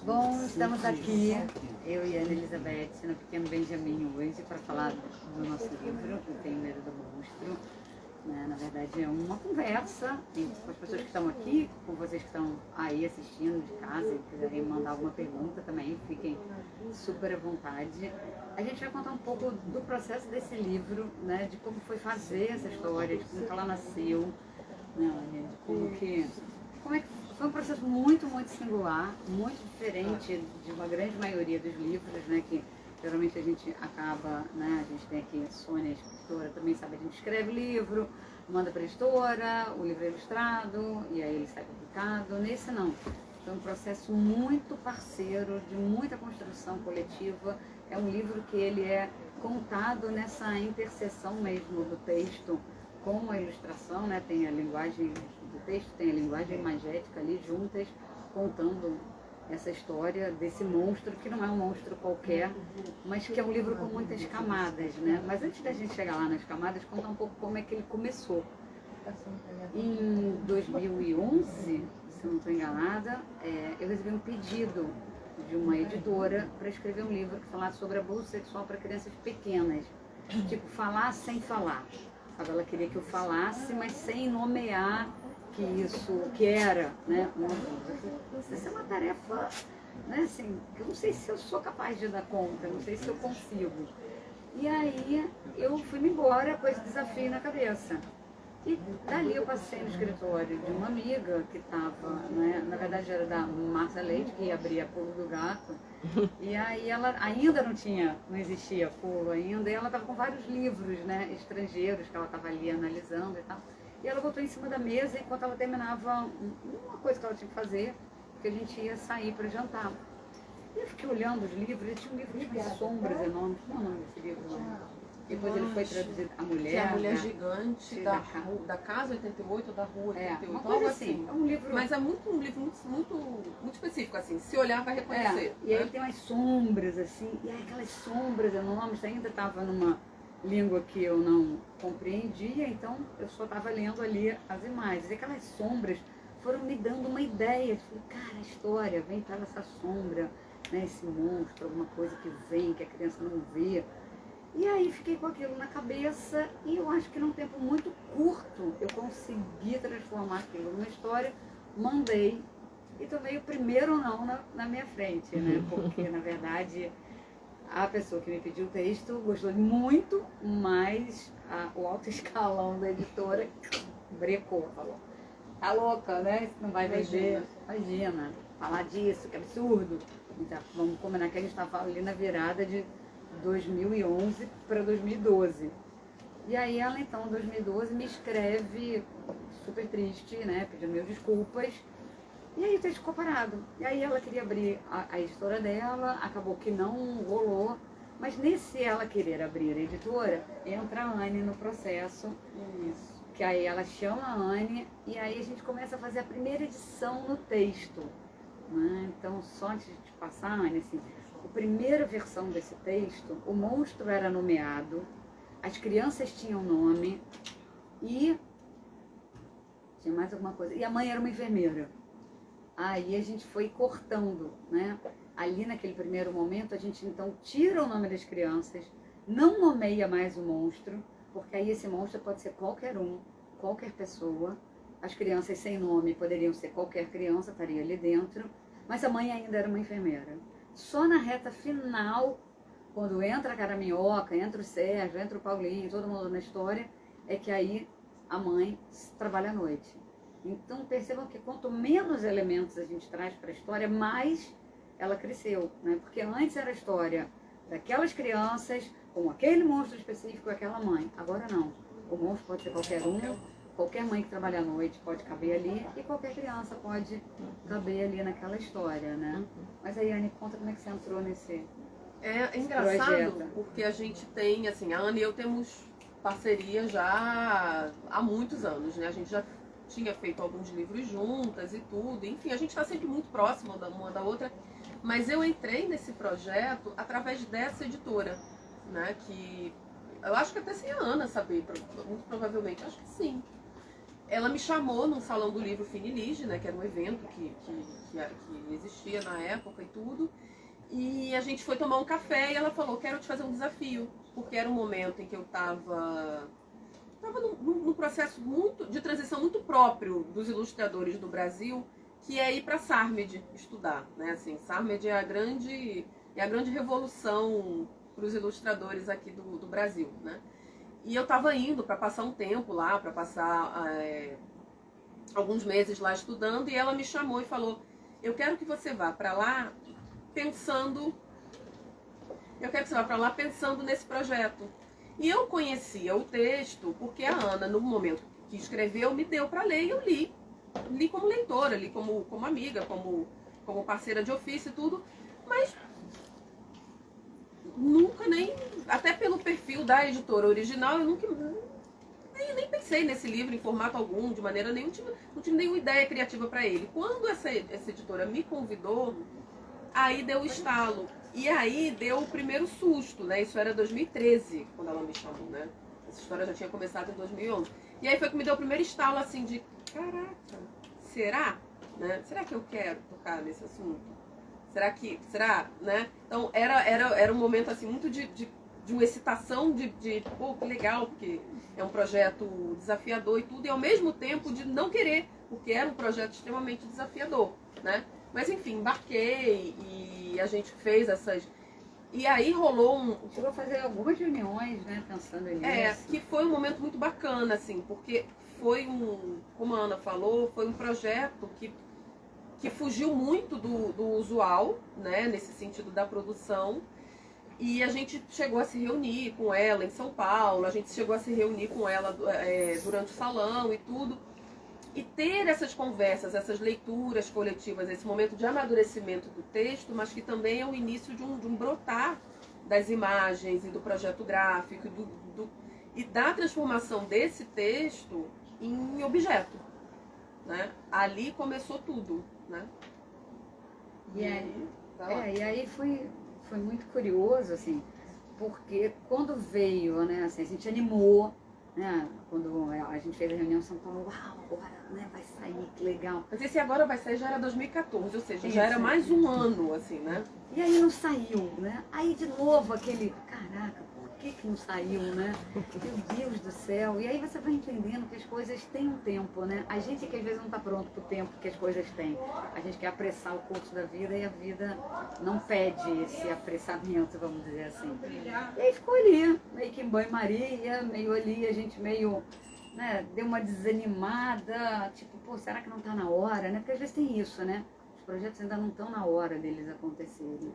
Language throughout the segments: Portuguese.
Bom, estamos aqui, eu e a Ana Elizabeth, no Pequeno Benjamin hoje, para falar do nosso livro, Eu Tenho Medo do Monstro. Na verdade, é uma conversa com as pessoas que estão aqui, com vocês que estão aí assistindo de casa e quiserem mandar alguma pergunta também, fiquem super à vontade. A gente vai contar um pouco do processo desse livro, né, de como foi fazer essa história, de como ela nasceu, né, como é que foi um processo muito singular, muito diferente de uma grande maioria dos livros, né, que geralmente a gente acaba, né, a gente tem aqui a Sônia, a escritora, também sabe, a gente escreve livro, manda para a editora, o livro é ilustrado e aí ele sai publicado. Nesse não, foi um processo muito parceiro, de muita construção coletiva. É um livro que ele é contado nessa interseção mesmo do texto com a ilustração, né, tem a linguagem do texto, tem a linguagem imagética ali juntas, contando essa história desse monstro, que não é um monstro qualquer, mas que é um livro com muitas camadas, né? Mas antes da gente chegar lá nas camadas, contar um pouco como é que ele começou. Em 2011, se eu não estou enganada, eu recebi um pedido de uma editora para escrever um livro que falasse sobre abuso sexual para crianças pequenas. Tipo, falar sem falar. Sabe? Ela queria que eu falasse, mas sem nomear que isso, que era, né, um abuso. Isso é uma tarefa, né, assim, que eu não sei se eu sou capaz de dar conta, não sei se eu consigo. E aí eu fui embora com esse desafio na cabeça. E dali eu passei no escritório de uma amiga que estava, né, na verdade era da Márcia Leite, que abria Pulo do Gato. E aí ela ainda não existia Pulo ainda, e ela estava com vários livros, né, estrangeiros que ela estava ali analisando e tal. E ela botou em cima da mesa enquanto ela terminava uma coisa que ela tinha que fazer, que a gente ia sair para jantar. E eu fiquei olhando os livros, e tinha um livro de umas sombras enormes. Como é o nome desse livro? Depois ele foi traduzido A Mulher. Que é a Mulher Gigante da Casa 88 ou da Rua 88. Uma coisa assim. É um livro... Mas é um livro muito específico, assim. Se olhar, vai reconhecer. E aí tem umas sombras, assim. E aí aquelas sombras enormes ainda estava numa língua que eu não compreendia, então eu só estava lendo ali as imagens. E aquelas sombras foram me dando uma ideia. Eu falei, cara, a história vem para essa sombra, né, esse monstro, alguma coisa que vem, que a criança não vê. E aí fiquei com aquilo na cabeça e eu acho que num tempo muito curto eu consegui transformar aquilo numa história, mandei e tomei o primeiro não na minha frente, né? Porque na verdade a pessoa que me pediu o texto gostou muito, mas o alto escalão da editora brecou, falou, tá louca, né? Isso não vai vender. Imagina, falar disso, que absurdo. Então vamos combinar que a gente estava ali na virada de 2011 para 2012. E aí ela então, em 2012, me escreve super triste, né, pedindo mil desculpas. E aí o texto ficou parado. E aí ela queria abrir a editora dela, acabou que não rolou. Mas nesse ela querer abrir a editora, entra a Anne no processo. Isso. Que aí ela chama a Anne e aí a gente começa a fazer a primeira edição no texto. Né? Então, só antes de passar, Anne, assim, a primeira versão desse texto, o monstro era nomeado, as crianças tinham nome e tinha mais alguma coisa. E a mãe era uma enfermeira. Aí a gente foi cortando, né? Ali naquele primeiro momento a gente então tira o nome das crianças, não nomeia mais o monstro, porque aí esse monstro pode ser qualquer um, qualquer pessoa. As crianças sem nome poderiam ser qualquer criança, estaria ali dentro, mas a mãe ainda era uma enfermeira. Só na reta final, quando entra a Caraminhoca, entra o Sérgio, entra o Paulinho, todo mundo na história, é que aí a mãe trabalha à noite. Então percebam que quanto menos elementos a gente traz para a história, mais ela cresceu, né? Porque antes era a história daquelas crianças, com aquele monstro específico, aquela mãe. Agora não. O monstro pode ser qualquer um, qualquer mãe que trabalha à noite pode caber ali e qualquer criança pode caber ali naquela história, né? Mas aí, Anne, conta como é que você entrou nesse engraçado, projeto. porque a gente tem, assim, a Anne e eu temos parceria já há muitos anos, né? A gente já tinha feito alguns livros juntas e tudo, enfim, a gente está sempre muito próxima uma da outra, mas eu entrei nesse projeto através dessa editora, né? Que eu acho que até sem a Ana saber, muito provavelmente, acho que sim. ela me chamou num salão do livro Finilige, né, que era um evento que existia na época e tudo. E a gente foi tomar um café e ela falou, quero te fazer um desafio. Porque era um momento em que eu estava num processo de transição muito próprio dos ilustradores do Brasil, que é ir para Sarmed estudar, né? Assim, Sarmed é a grande revolução para os ilustradores aqui do Brasil, né? E eu estava indo para passar um tempo lá, para passar alguns meses lá estudando, e ela me chamou e falou, eu quero que você vá para lá pensando nesse projeto. E eu conhecia o texto porque a Ana, no momento que escreveu, me deu para ler e eu li. Li como leitora, li como amiga, como parceira de ofício e tudo, mas nunca nem, até pelo perfil da editora original, eu nunca nem pensei nesse livro em formato algum, de maneira nenhuma, não tive nenhuma ideia criativa para ele. Quando essa editora me convidou, aí deu o estalo. E aí deu o primeiro susto, né? Isso era 2013, quando ela me chamou, né? Essa história já tinha começado em 2011. E aí foi que me deu o primeiro estalo, assim, de caraca, será? Né? Será que eu quero tocar nesse assunto? Será, né? Então era um momento, assim, muito de uma excitação, pô, que legal, porque é um projeto desafiador e tudo, e ao mesmo tempo de não querer, porque era um projeto extremamente desafiador, né? Mas enfim, embarquei e a gente fez essas... E aí rolou Chegou a fazer algumas reuniões, né, pensando nisso. Que foi um momento muito bacana, assim, porque foi como a Ana falou, foi um projeto que fugiu muito do usual, né, nesse sentido da produção. E a gente chegou a se reunir com ela em São Paulo, a gente chegou a se reunir com ela durante o salão e tudo. E ter essas conversas, essas leituras coletivas, esse momento de amadurecimento do texto, mas que também é o início de um brotar das imagens e do projeto gráfico e da transformação desse texto em objeto, né? Ali começou tudo, né? E aí foi muito curioso, assim, porque quando veio, né, assim, a gente animou, né, quando a gente fez a reunião em São Paulo, uau, agora, né, vai sair, que legal. Mas esse agora vai sair já era 2014, ou seja, já era mais um ano, assim, né? E aí não saiu, né? Aí de novo aquele, caraca, por que não saiu, né? Meu Deus do céu. E aí você vai entendendo que as coisas têm um tempo, né? A gente que às vezes não está pronto para o tempo que as coisas têm. A gente quer apressar o curso da vida e a vida não pede esse apressamento, vamos dizer assim. E aí ficou ali, meio que em banho-maria, meio ali, a gente meio... né, deu uma desanimada, tipo, pô, será que não está na hora, né? Porque às vezes tem isso, né? Os projetos ainda não estão na hora deles acontecerem.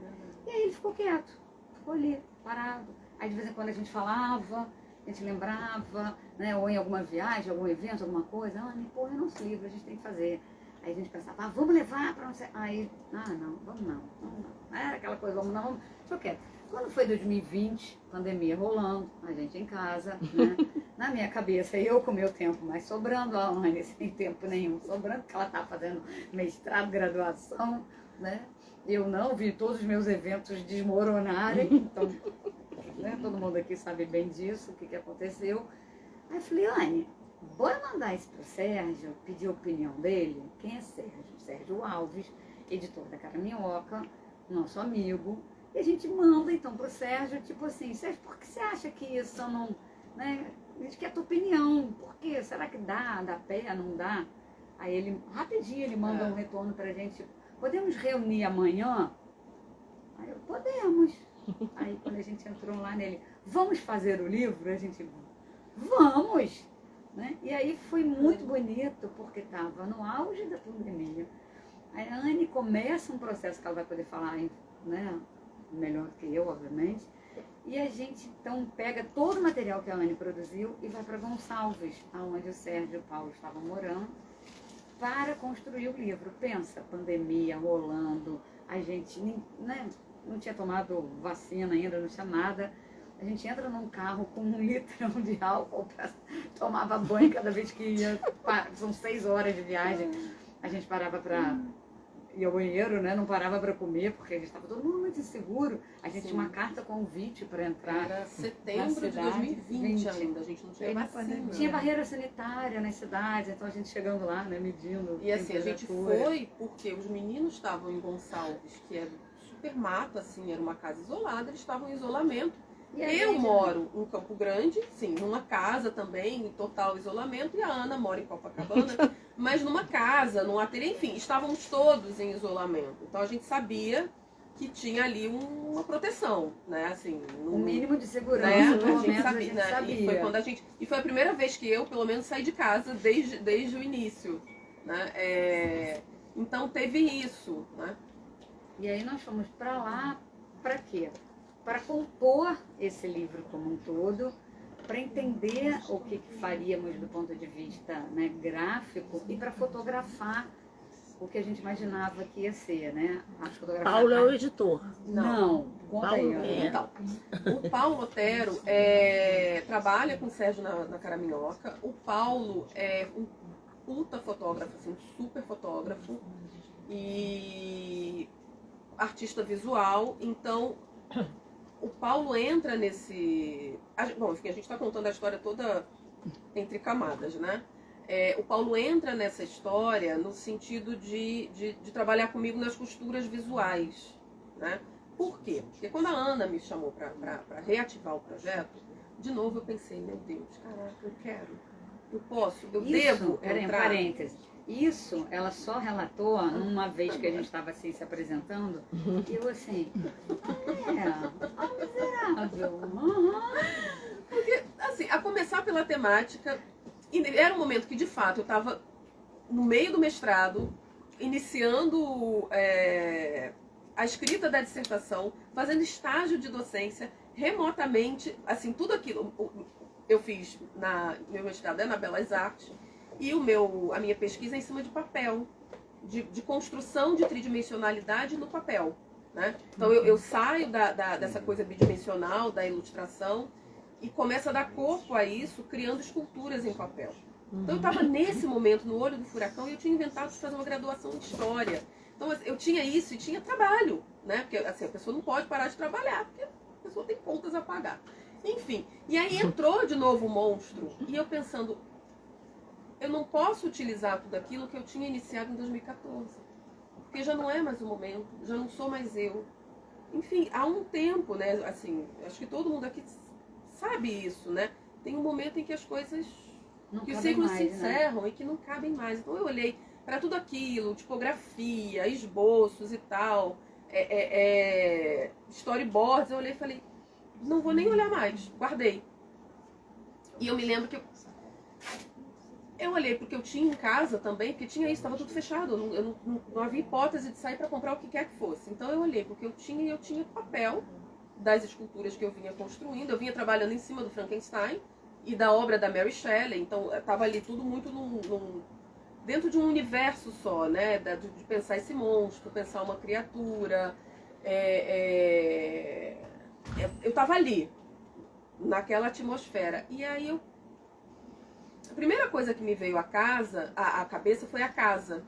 E aí ele ficou quieto, ficou ali, parado. Aí de vez em quando a gente falava, a gente lembrava, né? Ou em alguma viagem, algum evento, alguma coisa, porra, é nosso livro, a gente tem que fazer. Aí a gente pensava, vamos levar para não sei... Aí, não, vamos não. Era aquela coisa, vamos, deixa eu quieto. Quando foi 2020, pandemia rolando, a gente em casa, né? Na minha cabeça, eu com o meu tempo mais sobrando, a Anne sem tempo nenhum sobrando, porque ela está fazendo mestrado, graduação, né? Eu não vi todos os meus eventos desmoronarem, então, né? Todo mundo aqui sabe bem disso, o que aconteceu. Aí eu falei, Anne, bora mandar isso para o Sérgio, pedir a opinião dele. Quem é Sérgio? Sérgio Alves, editor da Cara Minhoca, nosso amigo. E a gente manda então para o Sérgio, tipo assim, Sérgio, por que você acha que isso não... né? A gente quer a tua opinião, por quê? Será que dá pé, não dá? Aí ele, rapidinho, ele manda um retorno pra gente, tipo, podemos reunir amanhã? Aí eu, podemos. Aí quando a gente entrou lá nele, vamos fazer o livro? A gente, vamos! Né? E aí foi muito bonito, porque estava no auge da pandemia. Aí a Anne começa um processo que ela vai poder falar, né, melhor do que eu, obviamente. E a gente, então, pega todo o material que a Anne produziu e vai para Gonçalves, onde o Sérgio e o Paulo estavam morando, para construir o livro. Pensa, pandemia rolando, a gente, né, não tinha tomado vacina ainda, não tinha nada. A gente entra num carro com 1 litrão de álcool, tomava banho cada vez que ia, são 6 horas de viagem. A gente parava para ia ao banheiro, né? Não parava para comer, porque a gente estava todo mundo muito inseguro. A gente Sim. tinha uma carta convite para entrar. Era setembro de cidade, 2020 ainda, a gente não tinha vacina. Tinha barreira sanitária nas cidades, então a gente chegando lá, né, medindo. E assim, a gente temperatura. foi porque os meninos estavam em Gonçalves, que é super mato, assim, era uma casa isolada, eles estavam em isolamento. E aí, Eu moro em Campo Grande, sim, numa casa também, em total isolamento, e a Ana mora em Copacabana, mas numa casa, num ateliê, enfim, estávamos todos em isolamento. Então a gente sabia que tinha ali uma proteção, né? Assim, um mínimo de segurança, né? pelo A gente menos sabia, a gente né? sabia. E foi quando e foi a primeira vez que eu, pelo menos, saí de casa desde o início, né? Então teve isso, né? E aí nós fomos para lá, para quê? Para compor esse livro como um todo, para entender o que faríamos do ponto de vista, né, gráfico e para fotografar o que a gente imaginava que ia ser, né? Paulo é o editor. Não, conta aí. Paulo Ana. é. Então, o Paulo Otero trabalha com o Sérgio na Caraminhoca. O Paulo é um puta fotógrafo, assim, um super fotógrafo e artista visual. Então, o Paulo entra nesse... Bom, enfim, a gente está contando a história toda entre camadas, né? O Paulo entra nessa história no sentido de trabalhar comigo nas costuras visuais, né? Por quê? Porque quando a Ana me chamou para reativar o projeto, de novo eu pensei, meu Deus, caraca, eu quero, eu posso, eu devo Peraí, um entrar. parênteses. Isso ela só relatou numa vez que a gente estava assim se apresentando, e eu assim, miserável. Porque, assim, a começar pela temática, era um momento que, de fato, eu estava no meio do mestrado, iniciando a escrita da dissertação, fazendo estágio de docência, remotamente, assim, tudo aquilo. Eu fiz, meu mestrado é na Belas Artes, e a minha pesquisa é em cima de papel, de construção de tridimensionalidade no papel, né? Então eu saio dessa coisa bidimensional, da ilustração, e começo a dar corpo a isso, criando esculturas em papel. Então eu estava nesse momento, no olho do furacão, e eu tinha inventado de fazer uma graduação em História. Então eu tinha isso e tinha trabalho, né? Porque assim, a pessoa não pode parar de trabalhar, porque a pessoa tem contas a pagar. Enfim, e aí entrou de novo o monstro, e eu pensando, eu não posso utilizar tudo aquilo que eu tinha iniciado em 2014. Porque já não é mais o momento, já não sou mais eu. Enfim, há um tempo, né? Assim, acho que todo mundo aqui sabe isso, né? Tem um momento em que as coisas, Não que os cabe ciclos se mais, né? encerram e que não cabem mais. Então eu olhei para tudo aquilo, tipografia, esboços e tal, storyboards, eu olhei e falei, não vou nem olhar mais, guardei. E eu me lembro que eu olhei porque eu tinha em casa também, porque tinha isso, estava tudo fechado, não havia hipótese de sair para comprar o que quer que fosse. Então eu olhei porque eu tinha papel das esculturas que eu vinha construindo, eu vinha trabalhando em cima do Frankenstein e da obra da Mary Shelley, então estava ali tudo muito dentro de um universo só, né, de pensar esse monstro, pensar uma criatura, eu estava ali, naquela atmosfera, e aí a primeira coisa que me veio à cabeça foi a casa.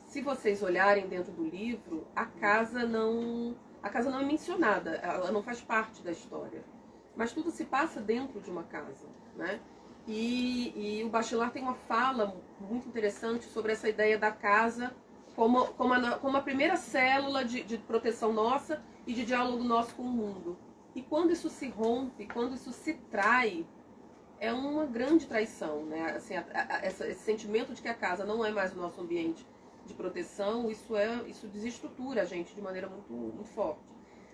Se vocês olharem dentro do livro, a casa não é mencionada, ela não faz parte da história. Mas tudo se passa dentro de uma casa, né? E o Bachelard tem uma fala muito interessante sobre essa ideia da casa como a primeira célula de proteção nossa e de diálogo nosso com o mundo. E quando isso se rompe, quando isso se trai, é uma grande traição, né? Assim, esse sentimento de que a casa não é mais o nosso ambiente de proteção, isso desestrutura a gente de maneira muito, muito forte.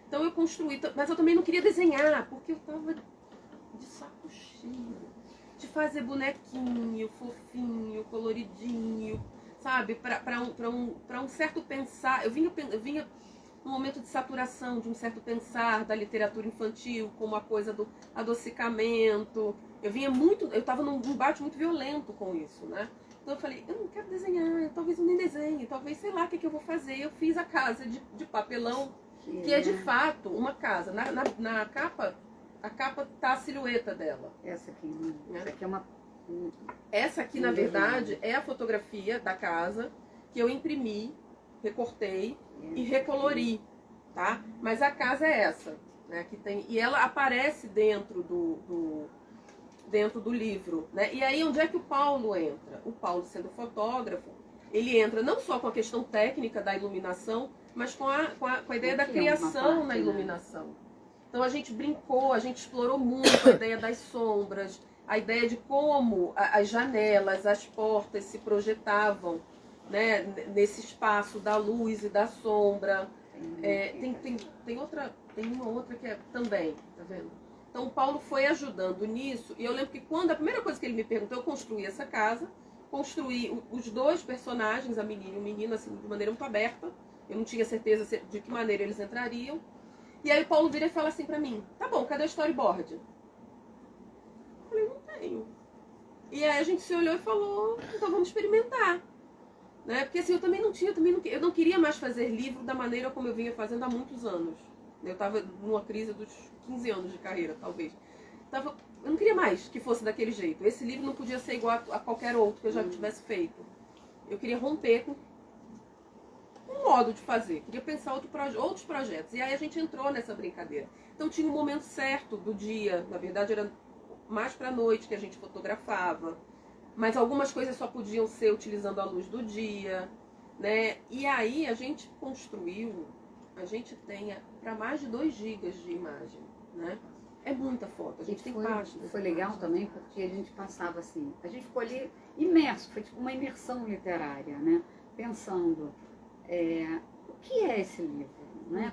Então eu construí, mas eu também não queria desenhar, porque eu estava de saco cheio de fazer bonequinho, fofinho, coloridinho, sabe? Para um certo pensar. Eu vinha num momento de saturação, de um certo pensar da literatura infantil, como a coisa do adocicamento. Eu estava num embate muito violento com isso, né? Então eu falei, eu não quero desenhar, talvez eu nem desenhe, talvez sei lá o que eu vou fazer. Eu fiz a casa de papelão, que é de fato uma casa. Na capa, a capa tá a silhueta dela. Essa aqui, né? Essa aqui é uma... Essa aqui, na verdade, é a fotografia da casa que eu imprimi recortei e recolori, tá? Mas a casa é essa, né? Que tem, e ela aparece dentro do livro, né? E aí onde é que o Paulo entra? O Paulo, sendo fotógrafo, ele entra não só com a questão técnica da iluminação, mas com a ideia da criação na iluminação. Então a gente brincou, a gente explorou muito a ideia das sombras, a ideia de como as janelas, as portas se projetavam, né, nesse espaço da luz e da sombra. Tem uma outra que é também, tá vendo? Então o Paulo foi ajudando nisso, e eu lembro que quando a primeira coisa que ele me perguntou, eu construí essa casa, construí os dois personagens, a menina e o menino, assim, de maneira muito aberta. Eu não tinha certeza de que maneira eles entrariam. E aí o Paulo vira e fala assim pra mim, tá bom, cadê o storyboard? Eu falei, não tenho. E aí a gente se olhou e falou, então vamos experimentar. Né? Porque assim, eu não queria mais fazer livro da maneira como eu vinha fazendo há muitos anos. Eu estava numa crise dos 15 anos de carreira, talvez. Eu não queria mais que fosse daquele jeito. Esse livro não podia ser igual a qualquer outro que eu já tivesse feito. Eu queria romper com um modo de fazer, queria pensar outros projetos. E aí a gente entrou nessa brincadeira. Então tinha um momento certo do dia, na verdade era mais pra noite que a gente fotografava, mas algumas coisas só podiam ser utilizando a luz do dia, né? E aí a gente construiu, a gente tem para mais de 2 gigas de imagem, né? É muita foto, a gente tem páginas. Foi legal também porque a gente passava assim, a gente ficou ali imerso, foi tipo uma imersão literária, né? Pensando, o que é esse livro, né?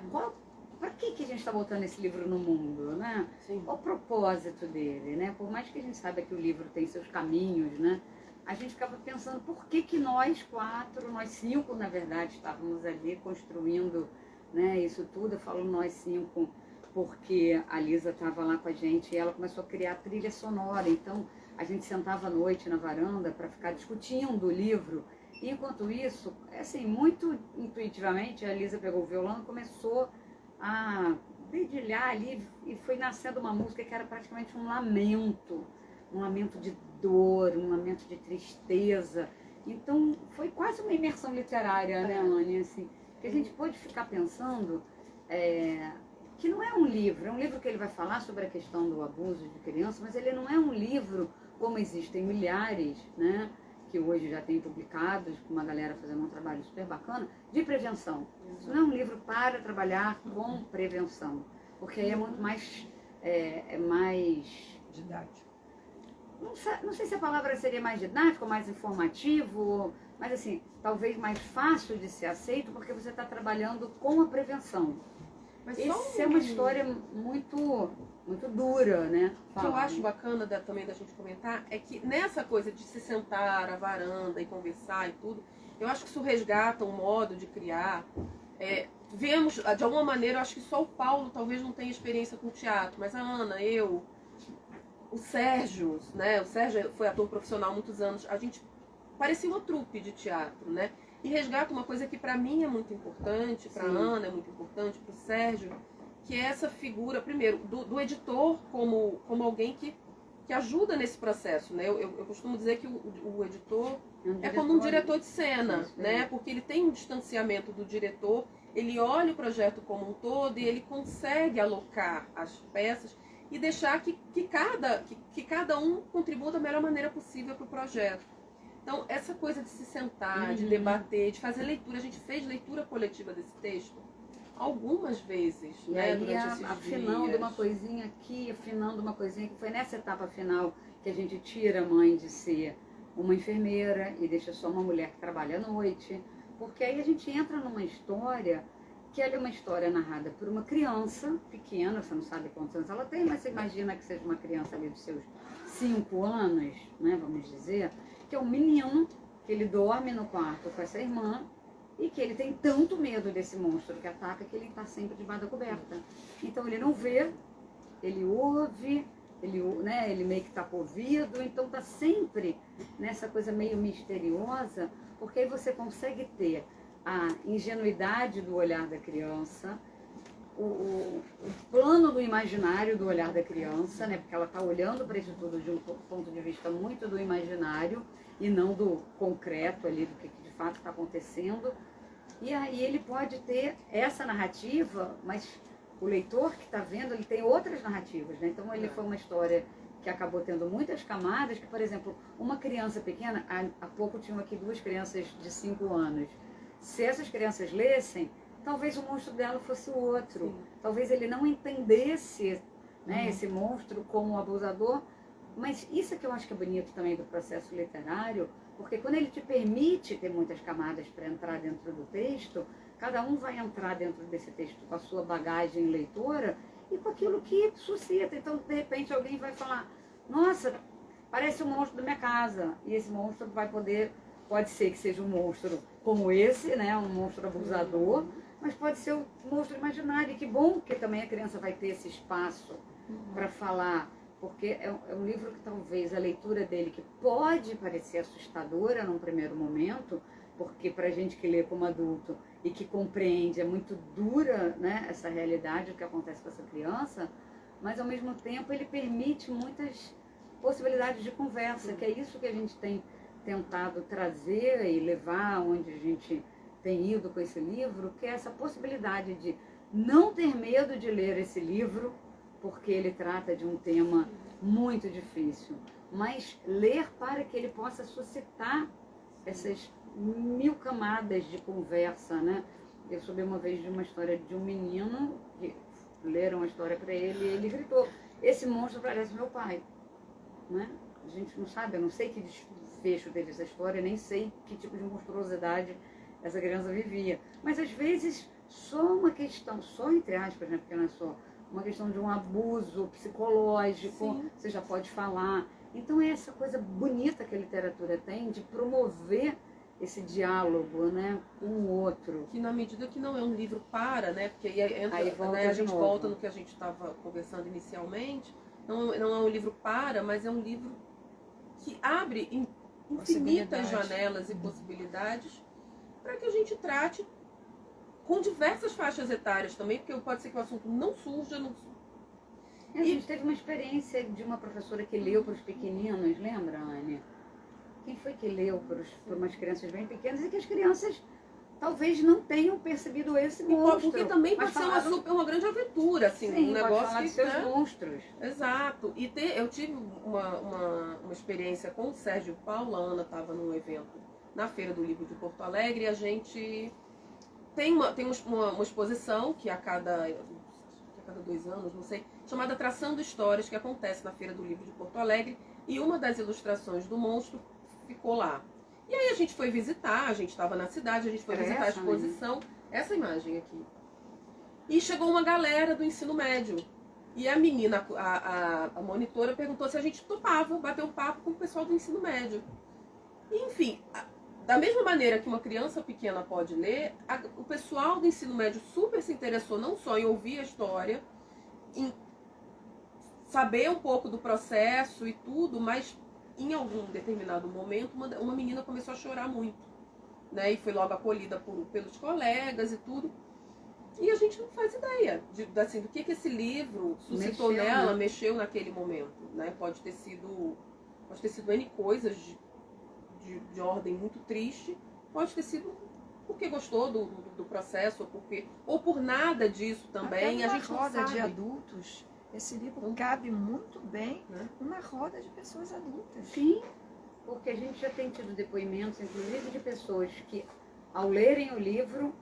Para que a gente está botando esse livro no mundo, né? Sim. Qual o propósito dele, né? Por mais que a gente saiba que o livro tem seus caminhos, né? A gente ficava pensando por que nós 4, nós 5, na verdade, estávamos ali construindo, né, isso tudo. Eu falo nós 5 porque a Lisa estava lá com a gente e ela começou a criar trilha sonora. Então a gente sentava à noite na varanda para ficar discutindo o livro. E enquanto isso, assim, muito intuitivamente, a Lisa pegou o violão e começou a dedilhar ali, e foi nascendo uma música que era praticamente um lamento de dor, um lamento de tristeza. Então foi quase uma imersão literária, né, Anne? Assim, que a gente pôde ficar pensando que não é um livro, é um livro que ele vai falar sobre a questão do abuso de criança, mas ele não é um livro como existem milhares, né, que hoje já tem publicados, com uma galera fazendo um trabalho super bacana, de prevenção. Isso não é um livro para trabalhar com prevenção, porque aí é muito mais, mais didático. Não sei se a palavra seria mais didático, mais informativo, mas assim, talvez mais fácil de ser aceito, porque você está trabalhando com a prevenção. Mas isso é uma história muito, muito dura, né? O que eu acho bacana também da gente comentar é que nessa coisa de se sentar à varanda e conversar e tudo, eu acho que isso resgata um modo de criar. Vemos, de alguma maneira, eu acho que só o Paulo talvez não tenha experiência com teatro, mas a Ana, eu, o Sérgio, né? O Sérgio foi ator profissional há muitos anos, a gente parecia uma trupe de teatro, né? E resgata uma coisa que para mim é muito importante, para a Ana é muito importante, para o Sérgio, que é essa figura, primeiro, do editor como alguém que ajuda nesse processo, né? Eu costumo dizer que o editor é como um diretor de cena, né? Porque ele tem um distanciamento do diretor, ele olha o projeto como um todo e ele consegue alocar as peças e deixar que cada um contribua da melhor maneira possível para o projeto. Então, essa coisa de se sentar, de debater, de fazer leitura, a gente fez leitura coletiva desse texto algumas vezes, e né, aí, durante esses afinando dias. uma coisinha aqui, afinando uma coisinha que foi nessa etapa final que a gente tira a mãe de ser uma enfermeira e deixa só uma mulher que trabalha à noite, porque aí a gente entra numa história que ela é uma história narrada por uma criança pequena, você não sabe quantos anos ela tem, mas você imagina que seja uma criança ali dos seus 5 anos, né, vamos dizer, que é um menino, que ele dorme no quarto com essa irmã e que ele tem tanto medo desse monstro que ataca que ele está sempre debaixo da coberta. Então ele não vê, ele ouve, ele meio que tapa o ouvido, então está sempre nessa coisa meio misteriosa, porque aí você consegue ter a ingenuidade do olhar da criança, o plano do imaginário do olhar da criança, né? Porque ela está olhando para isso tudo de um ponto de vista muito do imaginário e não do concreto ali, do que de fato está acontecendo. E aí ele pode ter essa narrativa, mas o leitor que está vendo, ele tem outras narrativas, né? Então ele foi uma história que acabou tendo muitas camadas, que, por exemplo, uma criança pequena, há pouco tinham aqui 2 crianças de 5 anos. Se essas crianças lessem, talvez o monstro dela fosse o outro. Sim. Talvez ele não entendesse, né, esse monstro como um abusador. Mas isso é que eu acho que é bonito também do processo literário, porque quando ele te permite ter muitas camadas para entrar dentro do texto, cada um vai entrar dentro desse texto com a sua bagagem leitora e com aquilo que suscita. Então, de repente, alguém vai falar, nossa, parece um monstro da minha casa. E esse monstro pode ser que seja um monstro como esse, né, um monstro abusador, mas pode ser um monstro imaginário. E que bom que também a criança vai ter esse espaço para falar, porque é um livro que talvez a leitura dele, que pode parecer assustadora num primeiro momento, porque para a gente que lê como adulto e que compreende, é muito dura, né, essa realidade, o que acontece com essa criança, mas ao mesmo tempo ele permite muitas possibilidades de conversa, que é isso que a gente tem tentado trazer e levar onde a gente tem ido com esse livro, que é essa possibilidade de não ter medo de ler esse livro, porque ele trata de um tema muito difícil, mas ler para que ele possa suscitar essas 1000 camadas de conversa, né? Eu soube uma vez de uma história de um menino que leram a história para ele e ele gritou, esse monstro parece meu pai, né? A gente não sabe, eu não sei que desfecho teve essa história, nem sei que tipo de monstruosidade essa criança vivia, mas às vezes só uma questão, só entre aspas, né? Porque não é só uma questão de um abuso psicológico, sim, você já pode falar. Então é essa coisa bonita que a literatura tem de promover esse diálogo, né, com o outro. Que na medida que não é um livro para, né, porque aí volta, né, a gente volta no que a gente estava conversando inicialmente, não é um livro para, mas é um livro que abre infinitas janelas e possibilidades para que a gente trate com diversas faixas etárias também, porque pode ser que o assunto não surja. A gente teve uma experiência de uma professora que leu para os pequeninos, lembra, Anne? Quem foi que leu para umas crianças bem pequenas e que as crianças talvez não tenham percebido esse monstro. Porque também pode ser uma grande aventura, assim, sim, um negócio pode falar que, de seus né? monstros. Exato. E eu tive uma experiência com o Sérgio Paulo, a Ana estava num evento na Feira do Livro de Porto Alegre, e a gente tem uma exposição que a cada 2 anos, não sei, chamada Traçando Histórias, que acontece na Feira do Livro de Porto Alegre, e uma das ilustrações do monstro ficou lá. E aí a gente foi visitar, a gente estava na cidade, a gente foi visitar a exposição, essa imagem aqui. E chegou uma galera do ensino médio. E a menina, a monitora, perguntou se a gente topava bater um papo com o pessoal do ensino médio. E, enfim, da mesma maneira que uma criança pequena pode ler, o pessoal do ensino médio super se interessou não só em ouvir a história, em saber um pouco do processo e tudo, mas em algum determinado momento uma menina começou a chorar muito, né? E foi logo acolhida pelos colegas e tudo. E a gente não faz ideia do que esse livro suscitou nela, mexeu naquele momento, né? Pode ter sido N coisas de ordem muito triste, pode ter sido porque gostou do processo, ou por nada disso também. Até a gente roda de adultos, esse livro cabe muito bem numa roda de pessoas adultas. Sim, porque a gente já tem tido depoimentos, inclusive de pessoas que, ao lerem o livro,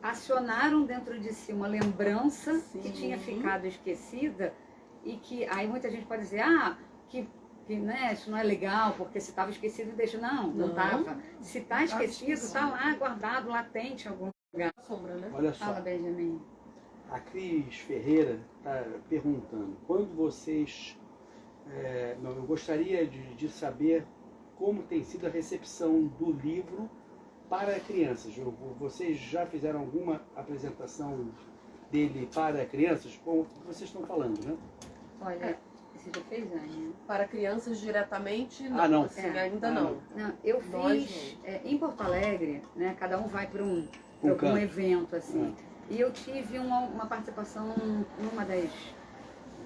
acionaram dentro de si uma lembrança que tinha ficado esquecida e que aí muita gente pode dizer, que né, isso não é legal, porque se estava esquecido, deixa. Não estava. Se está esquecido, está lá guardado, latente em algum lugar. Sombra, né? Olha só. Fala, Benjamin. A Cris Ferreira está perguntando, quando vocês... eu gostaria de saber como tem sido a recepção do livro para crianças. Vocês já fizeram alguma apresentação dele para crianças? Como vocês estão falando, né? Olha, você já fez, Anne? Para crianças diretamente, não. Não. Assim, ainda não. Eu fiz em Porto Alegre, né? Cada um vai para um evento, assim. E eu tive uma participação numa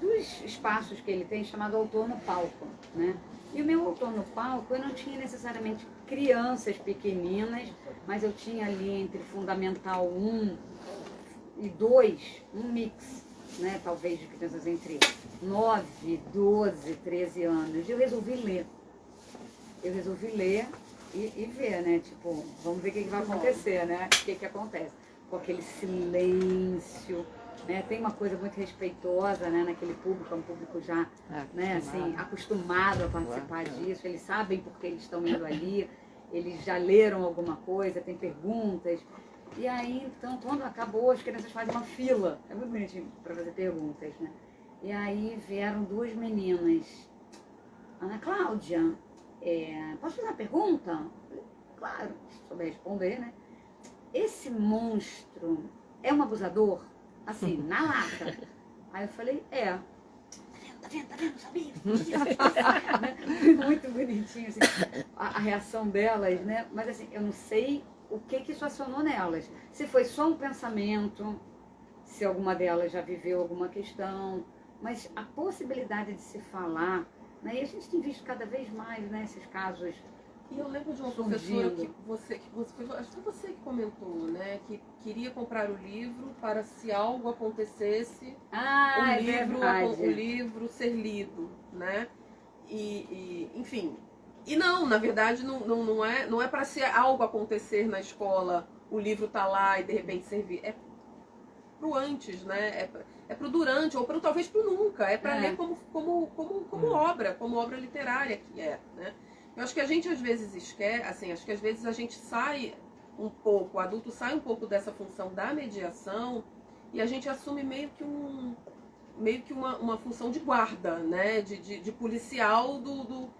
dos espaços que ele tem, chamado Autor no Palco, né? E o meu autor no palco, eu não tinha necessariamente crianças pequeninas, mas eu tinha ali entre Fundamental 1 e 2, um mix, né, talvez de crianças entre 9, 12, 13 anos. E eu resolvi ler. E ver, né? Tipo, vamos ver o que vai acontecer, né? O que acontece. Com aquele silêncio, né? Tem uma coisa muito respeitosa, né? Naquele público, é um público já, né? Assim, acostumado a participar disso. Eles sabem por que eles estão indo ali. Eles já leram alguma coisa, tem perguntas. E aí, então, quando acabou, as crianças fazem uma fila. É muito bonitinho para fazer perguntas, né? E aí vieram 2 meninas. Ana Cláudia, posso fazer uma pergunta? Claro, se souber responder, né? Esse monstro é um abusador? Assim, na lata. Aí eu falei, Tá vendo? Sabia? Muito bonitinho, assim, a reação delas, né? Mas assim, eu não sei o que isso acionou nelas. Se foi só um pensamento, se alguma delas já viveu alguma questão, mas a possibilidade de se falar, né? E a gente tem visto cada vez mais, né, esses casos. E eu lembro de uma professora que você acho que você que comentou, né, que queria comprar o livro para se algo acontecesse, o livro ser lido, né? Enfim. E não, na verdade, não é para se algo acontecer na escola, o livro tá lá e de repente servir. É pro antes, né? É pro durante, ou talvez pro nunca. É para ler como obra literária que é, né? Eu acho que a gente às vezes esquece, assim, acho que às vezes a gente sai um pouco, o adulto sai um pouco dessa função da mediação e a gente assume meio que uma função de guarda, né? De policial do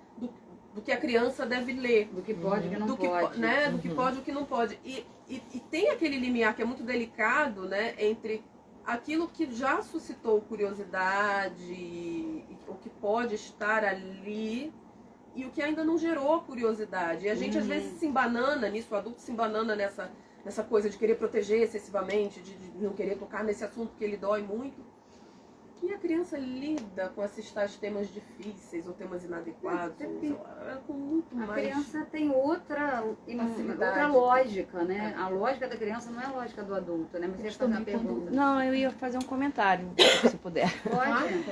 que a criança deve ler. Do que pode e que não pode. Né? Do que pode e o que não pode. E tem aquele limiar que é muito delicado, né? Entre aquilo que já suscitou curiosidade, o que pode estar ali, e o que ainda não gerou curiosidade. E a gente às vezes se embanana nisso, o adulto se embanana nessa coisa de querer proteger excessivamente, de não querer tocar nesse assunto que ele dói muito. E a criança lida com esses tais temas difíceis ou temas inadequados, com muito mais. A criança tem outra lógica, né? A lógica da criança não é a lógica do adulto, né? Mas você ia fazer uma pergunta. Não, eu ia fazer um comentário, se puder. Pode?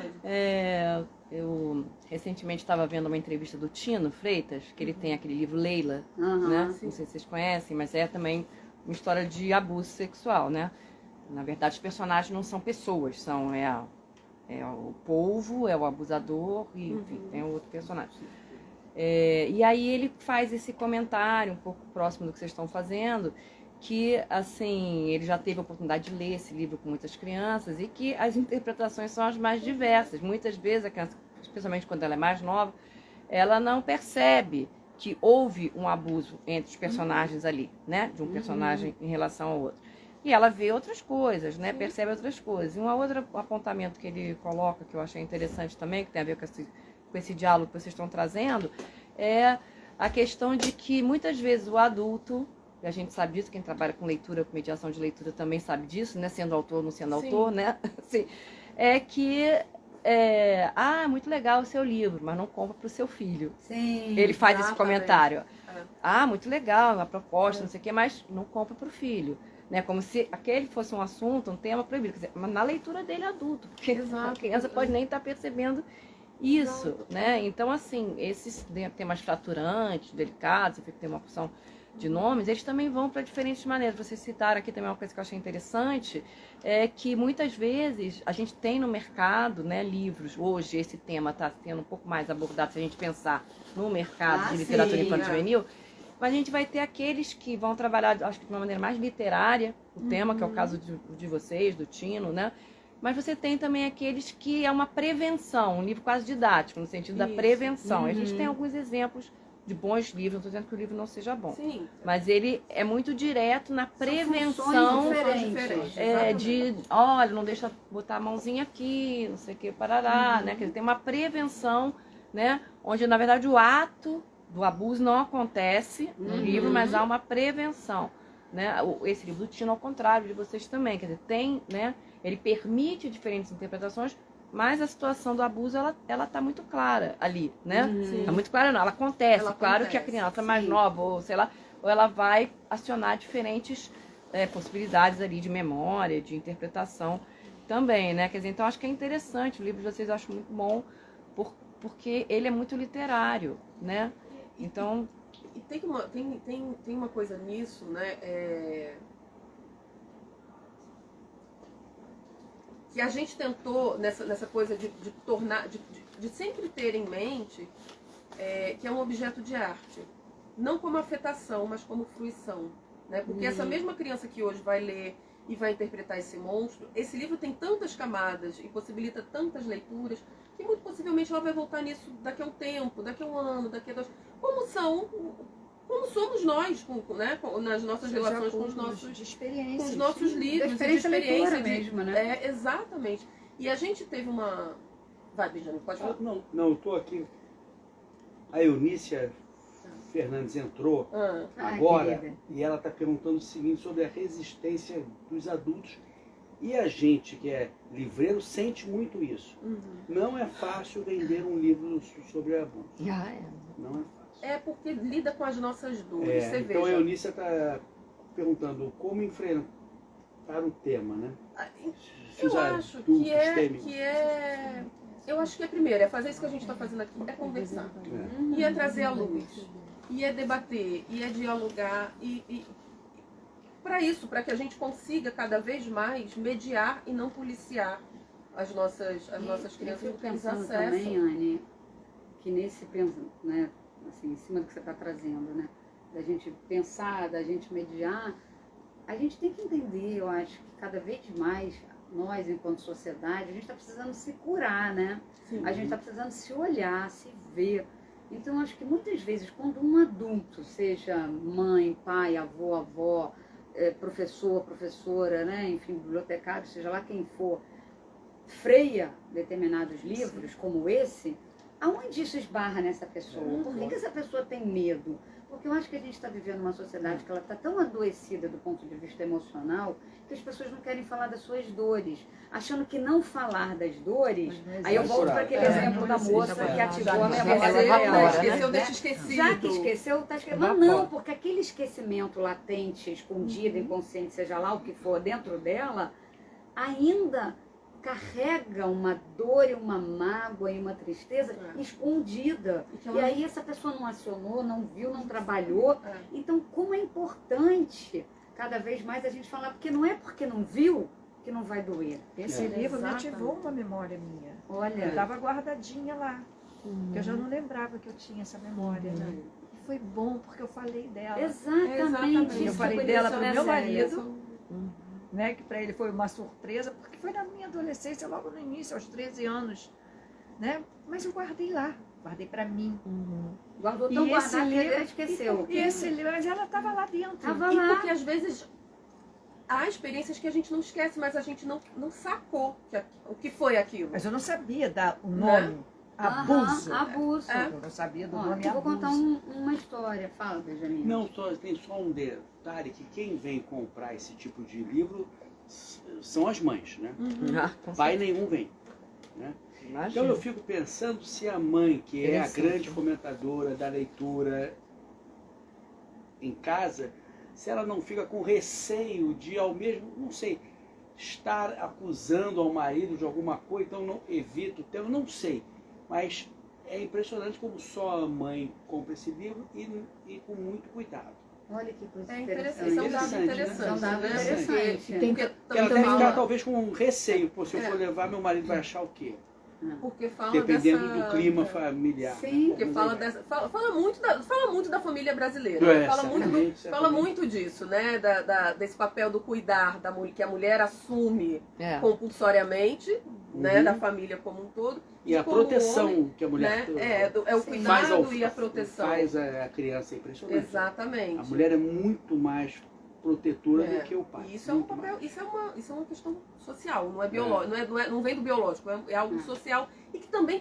Eu recentemente estava vendo uma entrevista do Tino Freitas, que ele tem aquele livro Leila, né? Não sei se vocês conhecem, mas é também uma história de abuso sexual, né? Na verdade, os personagens não são pessoas, é o polvo, é o abusador, e enfim, tem outro personagem. E aí ele faz esse comentário um pouco próximo do que vocês estão fazendo, que assim, ele já teve a oportunidade de ler esse livro com muitas crianças e que as interpretações são as mais diversas. Muitas vezes a criança, especialmente quando ela é mais nova, ela não percebe que houve um abuso entre os personagens ali, né? De um personagem em relação ao outro. E ela vê outras coisas, né? Percebe outras coisas. E um outro apontamento que ele coloca, que eu achei interessante também, que tem a ver com esse diálogo que vocês estão trazendo, é a questão de que muitas vezes o adulto, e a gente sabe disso, quem trabalha com leitura, com mediação de leitura também sabe disso, né? Sendo autor ou não sendo autor, né? Assim, é que muito legal o seu livro, mas não compra para o seu filho. Sim, ele faz esse comentário. Muito legal, a proposta, não sei o quê, mas não compra para o filho. Né, como se aquele fosse um assunto, um tema proibido. Quer dizer, mas na leitura dele adulto, porque a criança pode nem estar percebendo isso. Né? Então, assim, esses temas fraturantes, delicados, que tem uma opção de nomes, eles também vão para diferentes maneiras. Vocês citaram aqui também uma coisa que eu achei interessante, é que muitas vezes a gente tem no mercado, né, livros, hoje esse tema está sendo um pouco mais abordado se a gente pensar no mercado de literatura infantil juvenil. Mas a gente vai ter aqueles que vão trabalhar, acho que de uma maneira mais literária, o tema, que é o caso de vocês, do Tino, né? Mas você tem também aqueles que é uma prevenção, um livro quase didático, no sentido da prevenção. A gente tem alguns exemplos de bons livros, não estou dizendo que o livro não seja bom. Sim. Mas ele é muito direto na prevenção de, olha, não deixa botar a mãozinha aqui, não sei o que, parará, né? Quer dizer, tem uma prevenção, né? Onde, na verdade, o ato do abuso não acontece no livro, mas há uma prevenção, né? Esse livro do Tino, ao contrário de vocês também, quer dizer, tem, né? Ele permite diferentes interpretações, mas a situação do abuso, ela tá muito clara ali, né? Sim. Tá muito clara não, ela acontece. Ela Claro acontece, que a criança mais sim. nova, ou sei lá, ou ela vai acionar diferentes possibilidades ali de memória, de interpretação também, né? Quer dizer, então acho que é interessante, o livro de vocês eu acho muito bom, porque ele é muito literário, né? Então... E tem uma coisa nisso, né? Que a gente tentou nessa coisa de tornar, de sempre ter em mente que é um objeto de arte. Não como afetação, mas como fruição. Né? Porque essa mesma criança que hoje vai ler e vai interpretar esse monstro, esse livro tem tantas camadas e possibilita tantas leituras, que muito possivelmente ela vai voltar nisso daqui a um tempo, daqui a um ano, daqui a 2... Como somos nós, né? Nas nossas relações com os nossos... De experiência. Com os nossos livros, Da experiência leitora de, mesmo, né? Exatamente. E a gente teve uma... Vai, Benjamin, pode falar. Não, eu estou aqui. A Eunícia Fernandes entrou agora querida. e ela está perguntando o seguinte sobre a resistência dos adultos. E a gente que é livreiro sente muito isso. Não é fácil vender um livro sobre abuso. Não é fácil. É porque lida com as nossas dores. Você Então a veja. Eunícia está perguntando como enfrentar o tema, né? Eu acho eu acho que é primeiro, é fazer isso que a gente está fazendo aqui, é conversar. E é trazer à luz. E é debater, e é dialogar, e para isso, para que a gente consiga cada vez mais mediar e não policiar as nossas crianças Eu no fico que eles pensando acessam. também, Anne, que nesse, né, assim, em cima do que você está trazendo, né, da gente pensar, da gente mediar, a gente tem que entender, eu acho, que cada vez mais nós, enquanto sociedade, a gente está precisando se curar, né? Sim. A gente está precisando se olhar, se ver. Então, acho que muitas vezes, quando um adulto, seja mãe, pai, avó, professor, professora, né, enfim, bibliotecário, seja lá quem for, freia determinados livros, como esse, aonde isso esbarra nessa pessoa? Por que essa pessoa tem medo? Porque eu acho que a gente está vivendo uma sociedade que ela está tão adoecida do ponto de vista emocional que as pessoas não querem falar das suas dores, achando que não falar das dores... Aí eu volto para aquele exemplo da moça que ativou a memória dela. Esqueceu, deixa esquecido. Já que esqueceu, está esquecendo. Mas não, porque aquele esquecimento latente, escondido, inconsciente, seja lá o que for, dentro dela, ainda carrega uma dor e uma mágoa e uma tristeza escondida. E aí essa pessoa não acionou, não viu, não trabalhou. Então, como é importante cada vez mais a gente falar, porque não é porque não viu que não vai doer. Esse livro me ativou uma memória minha. Olha, Eu estava guardadinha lá, que eu já não lembrava que eu tinha essa memória. Né? E foi bom, porque eu falei dela. Exatamente. Eu falei dela para o meu marido, né, que para ele foi uma surpresa, porque foi na minha adolescência, logo no início, aos 13 anos. Né? Mas eu guardei lá, guardei para mim. Guardou tão guardado que ele esqueceu. E esse livro, mas ela estava lá dentro. Tava E lá. porque às vezes há experiências que a gente não esquece, mas a gente não sacou o que foi aquilo. Mas eu não sabia dar o nome. Abuso. Abuso. Eu não sabia do nome eu abuso. vou contar uma história. Fala, Benjamin. Não, tem só um detalhe, que quem vem comprar esse tipo de livro são as mães, né? Pai nenhum vem. Né? Então eu fico pensando se a mãe, que é a grande fomentadora da leitura em casa, se ela não fica com receio de, ao mesmo, não sei, estar acusando ao marido de alguma coisa, então não evito o tema, não sei. Mas é impressionante como só a mãe compra esse livro e com muito cuidado. Olha que coisa É interessante. interessante, é um dado interessante. É um dado né? interessante. Ela deve ficar talvez com um receio, pô, se eu for levar, meu marido vai achar o quê? Porque fala Dependendo do clima familiar. Sim. Porque fala muito da família brasileira. Fala muito disso, né? Desse papel do cuidar da mulher, que a mulher assume compulsoriamente, né? Da família como um todo. E a proteção homem, que a mulher né? É o cuidado e a proteção. Faz a criança impressionante. Exatamente. A mulher é muito mais protetora do que o pai. Isso é um papel, isso é uma questão social, não é biológico, não vem do biológico, é algo social e que também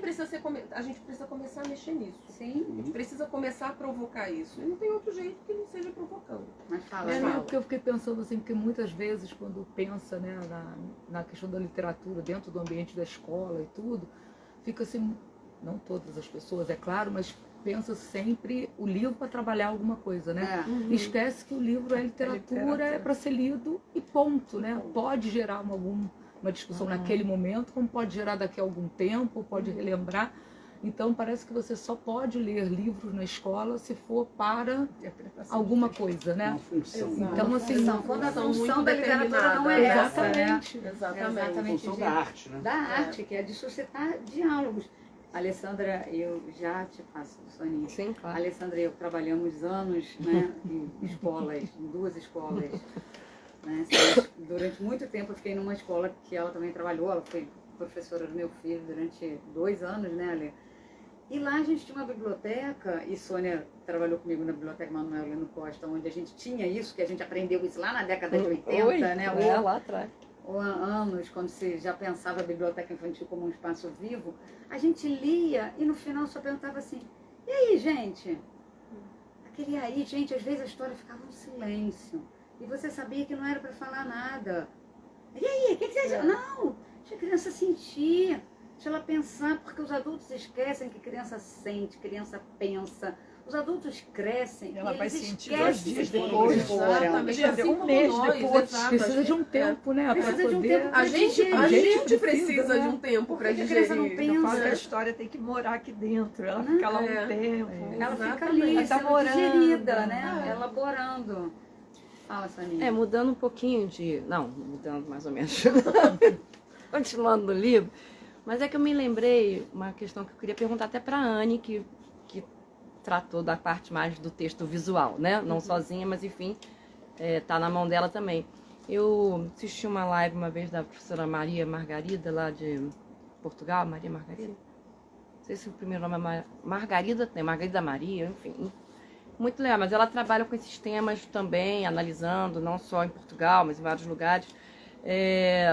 a gente precisa começar a mexer nisso. Sim. A gente precisa começar a provocar isso. E não tem outro jeito que não seja provocando. Mas fala, Porque eu fiquei pensando assim, que muitas vezes quando pensa, né, na questão da literatura dentro do ambiente da escola e tudo, fica assim, não todas as pessoas, é claro, mas pensa sempre o livro para trabalhar alguma coisa, né? Esquece que o livro é literatura, é para ser lido e ponto, né? Pode gerar uma discussão naquele momento, como pode gerar daqui a algum tempo, pode relembrar. Então parece que você só pode ler livros na escola se for para alguma coisa, né? Uma função. Então assim, quando a função da literatura não é essa, né? Exatamente. A função da arte, né? Da arte, que é de suscitar diálogos. Alessandra, eu já te passo, Soninha. Sim, claro. Alessandra e eu trabalhamos anos, né, em escolas, em 2 escolas. Né? Durante muito tempo eu fiquei numa escola que ela também trabalhou, ela foi professora do meu filho durante 2 anos, né, Ale? E lá a gente tinha uma biblioteca, e Sônia trabalhou comigo na Biblioteca Manuel Lino Costa, onde a gente tinha isso, que a gente aprendeu isso lá na década de 80, né? Lá atrás. Ou há anos, quando se já pensava a biblioteca infantil como um espaço vivo, a gente lia e no final só perguntava assim, e aí, gente? Aquele aí, gente, às vezes a história ficava um silêncio. E você sabia que não era para falar nada. E aí, o que você acha? Não, deixa a criança sentir, deixa ela pensar, porque os adultos esquecem que criança sente, criança pensa. Os adultos crescem e ela vai eles sentir esquecem 2 dias que depois. Exatamente. Assim Um como mês nós, depois. exato. Precisa de um tempo, né? Precisa pra de um poder- tempo. A gente precisa de um tempo para Porque a criança não digerir. Eu falo que a pensa. história tem que morar aqui dentro. Ela fica lá um tempo. Ela fica Exatamente. ali, Ela tá sendo morando, digerida, né? né? Elaborando. Fala, Soninha. Mudando um pouquinho de... Não, mudando mais ou menos. Continuando no livro. Mas é que eu me lembrei uma questão que eu queria perguntar até para a Anne, que tratou da parte mais do texto visual, né? Não sozinha, mas enfim, tá na mão dela também. Eu assisti uma live uma vez da professora Maria Margarida, lá de Portugal, Maria Margarida. Não sei se o primeiro nome é Margarida, tem Margarida Maria, enfim. Muito legal, mas ela trabalha com esses temas também, analisando, não só em Portugal, mas em vários lugares,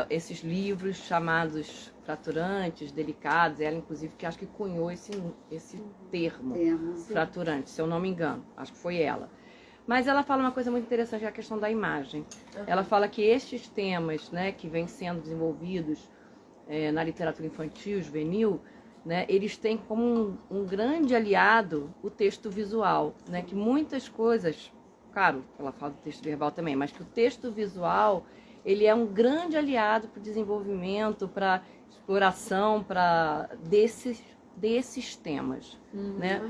esses livros chamados fraturantes, delicados. Ela, inclusive, que acho que cunhou esse termo, fraturante, se eu não me engano. Acho que foi ela. Mas ela fala uma coisa muito interessante, que é a questão da imagem. Ela fala que estes temas, né, que vêm sendo desenvolvidos na literatura infantil, juvenil, né, eles têm como um grande aliado o texto visual, né, que muitas coisas, claro, ela fala do texto verbal também, mas que o texto visual, ele é um grande aliado para o desenvolvimento, para exploração, desses temas, né?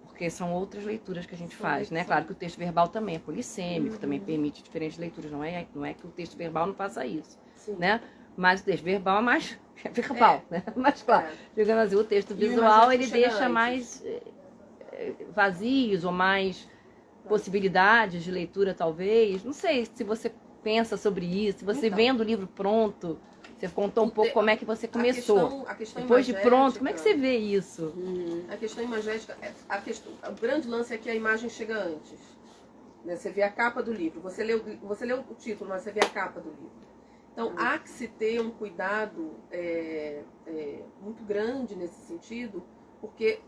Porque são outras leituras que a gente faz, né? Claro que o texto verbal também é polissêmico, também permite diferentes leituras, não é que o texto verbal não faça isso, né? Mas o texto verbal é mais verbal, né? Mas claro, digamos assim, o texto visual ele deixa mais vazios ou mais possibilidades de leitura, talvez. Não sei se você pensa sobre isso, se você vendo o livro pronto, você contou um pouco como é que você começou. A questão depois de pronto, como é que você vê isso? A questão imagética, o grande lance é que a imagem chega antes. Né? Você vê a capa do livro, você leu o título, mas você vê a capa do livro. Então, há que se ter um cuidado muito grande nesse sentido, porque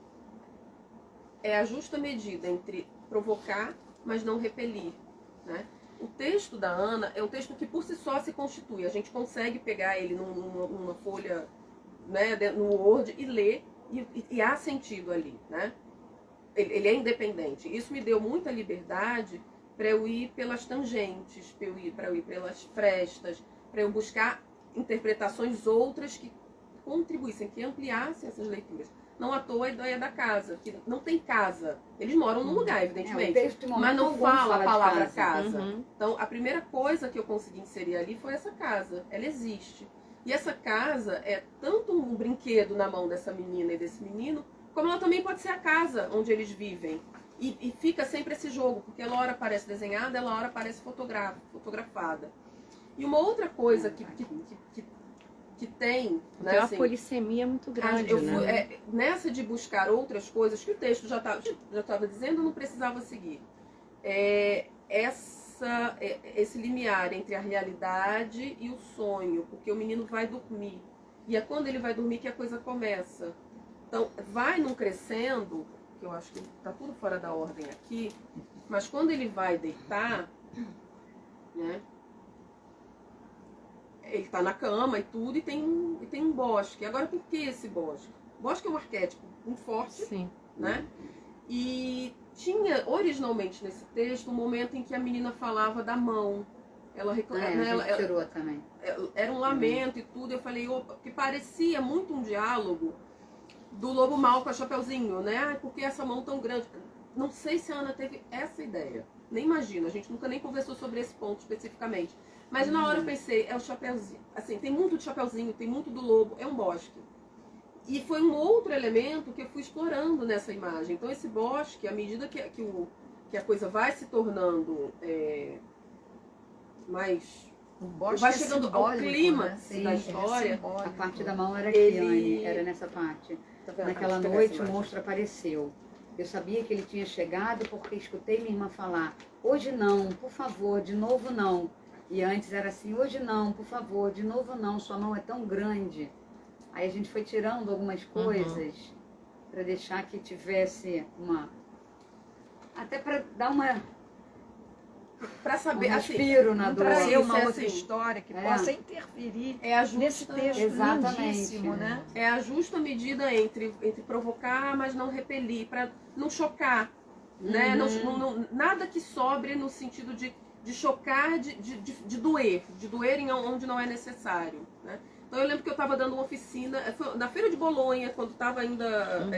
é a justa medida entre provocar, mas não repelir, né? O texto da Ana é um texto que por si só se constitui. A gente consegue pegar ele numa folha, né, no Word e ler, e há sentido ali, né? Ele é independente. Isso me deu muita liberdade para eu ir pelas tangentes, para eu ir pelas frestas, para eu buscar interpretações outras que contribuíssem, que ampliassem essas leituras. Não à toa a ideia da casa, que não tem casa. Eles moram num lugar, evidentemente, mas não fala a palavra casa. Então, a primeira coisa que eu consegui inserir ali foi essa casa. Ela existe. E essa casa é tanto um brinquedo na mão dessa menina e desse menino, como ela também pode ser a casa onde eles vivem. E fica sempre esse jogo, porque ela hora parece desenhada, ela hora parece fotografada. E uma outra coisa que tem... Né, tem uma polissemia muito grande, né? Nessa de buscar outras coisas que o texto já estava dizendo, não precisava seguir. É esse limiar entre a realidade e o sonho, porque o menino vai dormir. E é quando ele vai dormir que a coisa começa. Então, vai num crescendo, que eu acho que está tudo fora da ordem aqui, mas quando ele vai deitar, né, ele está na cama e tudo, e tem um bosque. Agora, por que esse bosque? O bosque é um arquétipo muito forte, Sim. né? E tinha originalmente nesse texto um momento em que a menina falava da mão. Ela reclamava, tirou também. Era um lamento e tudo. Eu falei, opa, que parecia muito um diálogo do lobo mau com a Chapeuzinho, né? Ai, por que essa mão tão grande? Não sei se a Ana teve essa ideia. Nem imagino, a gente nunca nem conversou sobre esse ponto especificamente. Mas na hora eu pensei, é o Chapeuzinho. Assim, tem muito de Chapeuzinho, tem muito do lobo, é um bosque. E foi um outro elemento que eu fui explorando nessa imagem. Então esse bosque, à medida que a coisa vai se tornando mais... O bosque vai chegando ao clima, né? Sim, da história. A parte da mão era aqui, Anne, era nessa parte. Naquela noite o monstro apareceu. Eu sabia que ele tinha chegado porque escutei minha irmã falar: hoje não, por favor, de novo não. E antes era assim: hoje não, por favor, de novo não, sua mão é tão grande. Aí a gente foi tirando algumas coisas para deixar que tivesse uma... Até para dar para saber, respiro na dor. Trazer uma Isso, outra história que possa interferir nesse texto lindíssimo, né? É a justa medida entre provocar, mas não repelir, para não chocar, né? Nada que sobre no sentido de chocar, de doer em onde não é necessário, né? Então eu lembro que eu estava dando uma oficina, na Feira de Bolonha, quando estava ainda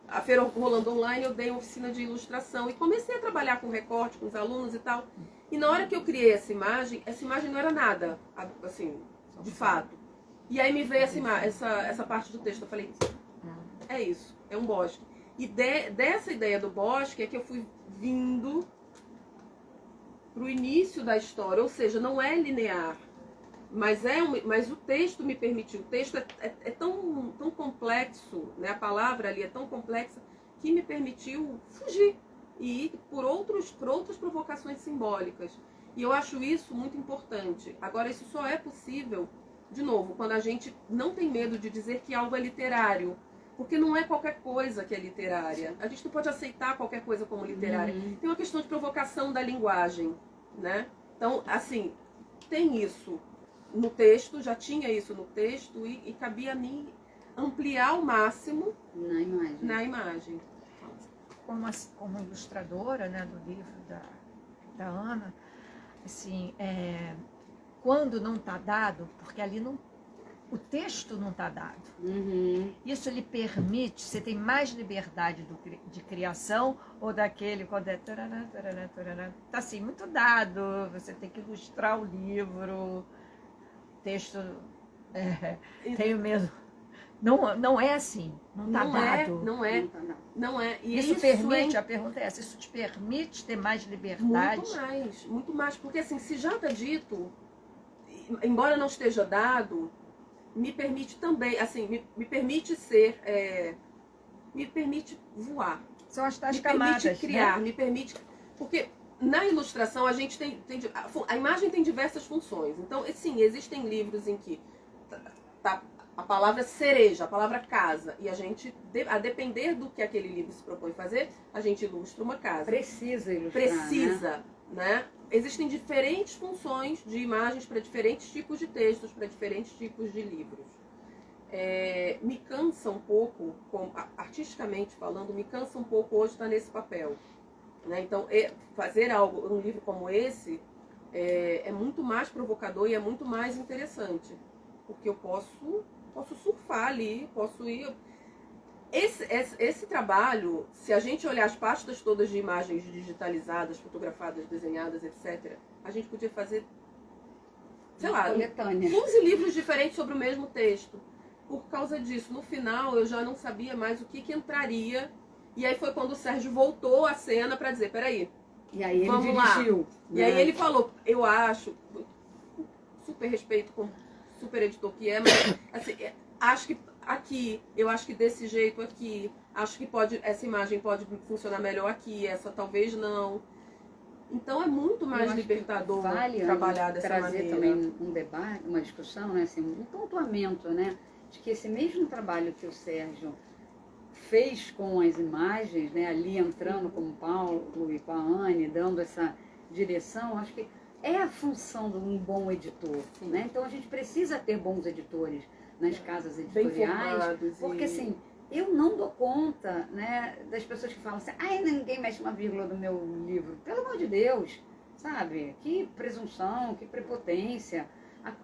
a feira rolando online, eu dei uma oficina de ilustração e comecei a trabalhar com recorte, com os alunos e tal. E na hora que eu criei essa imagem não era nada, assim, de fato. E aí me veio essa parte do texto, eu falei, é isso, é um bosque. E dessa ideia do bosque é que eu fui vindo pro início da história, ou seja, não é linear. Mas o texto me permitiu. O texto é tão complexo, né? A palavra ali é tão complexa que me permitiu fugir e ir por outras provocações simbólicas. E eu acho isso muito importante. Agora, isso só é possível, de novo, quando a gente não tem medo de dizer que algo é literário. Porque não é qualquer coisa que é literária. A gente não pode aceitar qualquer coisa como literária. Tem uma questão de provocação da linguagem, né? Então, assim, tem isso no texto, já tinha isso no texto e cabia a mim ampliar ao máximo na imagem. Como ilustradora, né, do livro da Ana, assim, quando não está dado, porque ali o texto não está dado. Isso lhe permite, você tem mais liberdade de criação ou daquele quando é tá assim, muito dado, você tem que ilustrar o livro. Texto, tenho medo. Não é assim, não está dado. Não é. E isso permite, a pergunta é essa, isso te permite ter mais liberdade? Muito mais, porque assim, se já está dito, embora não esteja dado, me permite também, assim, me permite ser, me permite voar. São as tais camadas, me permite criar, né? me permite, porque na ilustração a gente a imagem tem diversas funções. Então, sim, existem livros em que tá a palavra cereja, a palavra casa, e a depender do que aquele livro se propõe fazer, a gente ilustra uma casa. Precisa ilustrar, né? Existem diferentes funções de imagens para diferentes tipos de textos, para diferentes tipos de livros. Me cansa um pouco, artisticamente falando, me cansa um pouco hoje estar nesse papel. Né? Então, fazer um livro como esse é muito mais provocador e é muito mais interessante. Porque eu posso surfar ali, posso ir... Esse trabalho, se a gente olhar as pastas todas de imagens digitalizadas, fotografadas, desenhadas, etc., a gente podia fazer, sei lá, 15 livros diferentes sobre o mesmo texto. Por causa disso, no final, eu já não sabia mais o que entraria. E aí foi quando o Sérgio voltou à cena para dizer, peraí, e aí ele vamos dirigiu, lá. Né? E aí ele falou, eu acho, super respeito com o super editor que é, mas assim, acho que aqui, eu acho que desse jeito aqui, acho que essa imagem pode funcionar melhor aqui, essa talvez não. Então é muito mais libertador trabalhar dessa trazer maneira. também um debate, uma discussão, né, assim, um pontuamento, né, de que esse mesmo trabalho que o Sérgio fez com as imagens, né, ali entrando com o Paulo e com a Anne, dando essa direção, acho que é a função de um bom editor, né? Então a gente precisa ter bons editores nas casas editoriais, porque assim, eu não dou conta, né, das pessoas que falam assim, ai, ninguém mexe uma vírgula do meu livro. Pelo amor de Deus, sabe? Que presunção, que prepotência.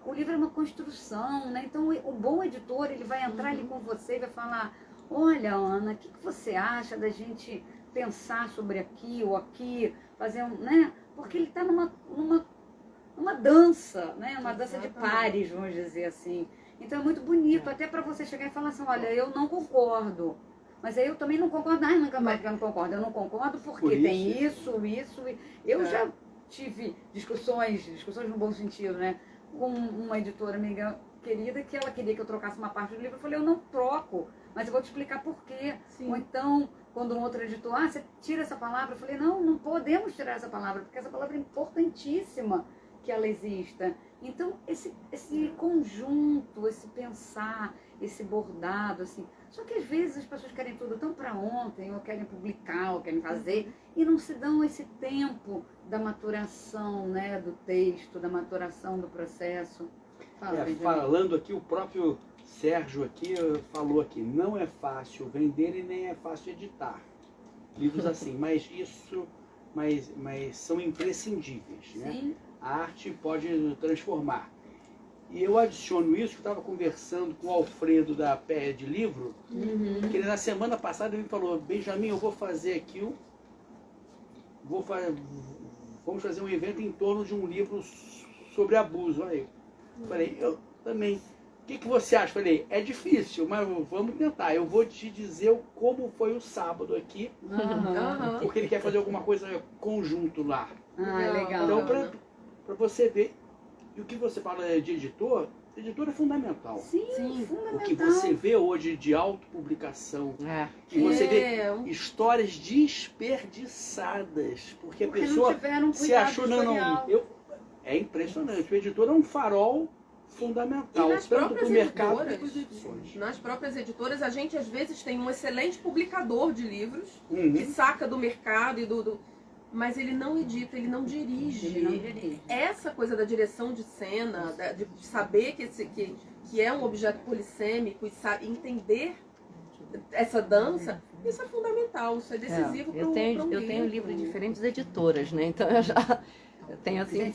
O livro é uma construção, né? Então o bom editor, ele vai entrar ali com você e vai falar, olha, Ana, o que você acha da gente pensar sobre aqui ou aqui, fazer um, né? Porque ele está numa dança, né? Uma dança de pares, vamos dizer assim. Então é muito bonito, até para você chegar e falar assim, olha, eu não concordo. Mas aí eu também não concordo, nunca mais que eu não concordo. Eu não concordo porque tem isso. Eu já tive discussões no bom sentido, né? Com uma editora amiga querida que ela queria que eu trocasse uma parte do livro. Eu falei, eu não troco, mas eu vou te explicar por quê. Ou então, quando um outro editor, você tira essa palavra. Eu falei, não podemos tirar essa palavra, porque essa palavra é importantíssima que ela exista. Então, esse conjunto, esse pensar, esse bordado, assim. Só que às vezes as pessoas querem tudo tão para ontem, ou querem publicar, ou querem fazer, e não se dão esse tempo da maturação, né, do texto, da maturação do processo. Falando aqui, o próprio Sérgio aqui falou aqui, não é fácil vender e nem é fácil editar. Livros assim, mas são imprescindíveis, né? Sim. A arte pode transformar. E eu adiciono isso, que eu estava conversando com o Alfredo da Pé de Livro, que ele na semana passada me falou, Benjamin, eu vou fazer aqui vamos fazer um evento em torno de um livro sobre abuso. Aí eu falei, eu também. O que você acha? Falei, é difícil, mas vamos tentar. Eu vou te dizer como foi o sábado aqui, porque ele quer fazer alguma coisa conjunto lá. Legal. Então, para você ver, e o que você fala de editor é fundamental. Sim, fundamental. O que você vê hoje de autopublicação, que você vê histórias desperdiçadas, porque a pessoa se achou, é impressionante. O editor é um farol fundamental, tanto para o mercado quanto para as edições. Nas próprias editoras, a gente às vezes tem um excelente publicador de livros, que saca do mercado e mas ele não edita, ele não dirige. Essa coisa da direção de cena, de saber que é um objeto polissêmico e entender essa dança, isso é fundamental, isso é decisivo para um livro. Eu tenho livro de diferentes editoras, né? Então eu tenho assim,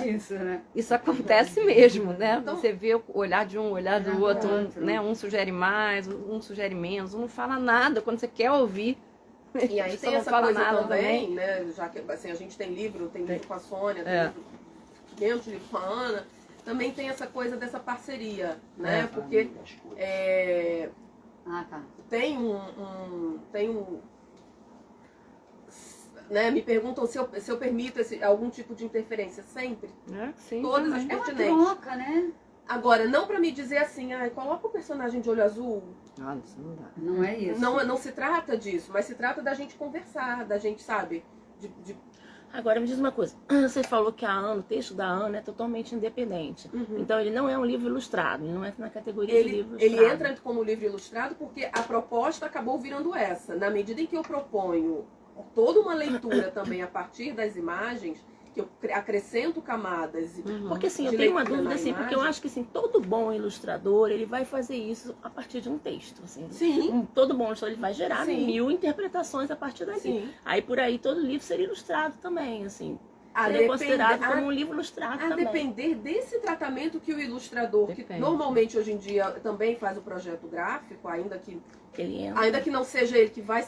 disso, né? Isso acontece mesmo, né? Então, você vê o olhar de um, o olhar do outro, né? Um sugere mais, um sugere menos, um não fala nada quando você quer ouvir. E aí tem essa coisa também, né? Já que assim, a gente tem livro com a Sônia, tem livro, 500 livros com a Ana, também tem essa coisa dessa parceria, né? Porque tem né? Me perguntam se eu permito algum tipo de interferência sempre. Sim, todas as É uma pertinentes. troca, né? Agora, não para me dizer assim, coloca o personagem de olho azul. Isso não dá. Não é isso. Não se trata disso, mas se trata da gente conversar, da gente, sabe? Agora, me diz uma coisa. Você falou que o texto da Ana é totalmente independente. Então, ele não é um livro ilustrado, ele não entra na categoria de livro ilustrado. Ele entra como livro ilustrado porque a proposta acabou virando essa. Na medida em que eu proponho toda uma leitura também a partir das imagens, que eu acrescento camadas. Porque assim, eu tenho uma dúvida assim, porque eu acho que assim, todo bom ilustrador, ele vai fazer isso a partir de um texto, assim. Sim. Todo bom ilustrador, ele vai gerar 1000 interpretações a partir dali. Sim. Aí por aí todo livro seria ilustrado também, assim. Seria considerado como um livro ilustrado também. A depender desse tratamento que o ilustrador, que normalmente hoje em dia também faz o projeto gráfico, ainda que não seja ele que vai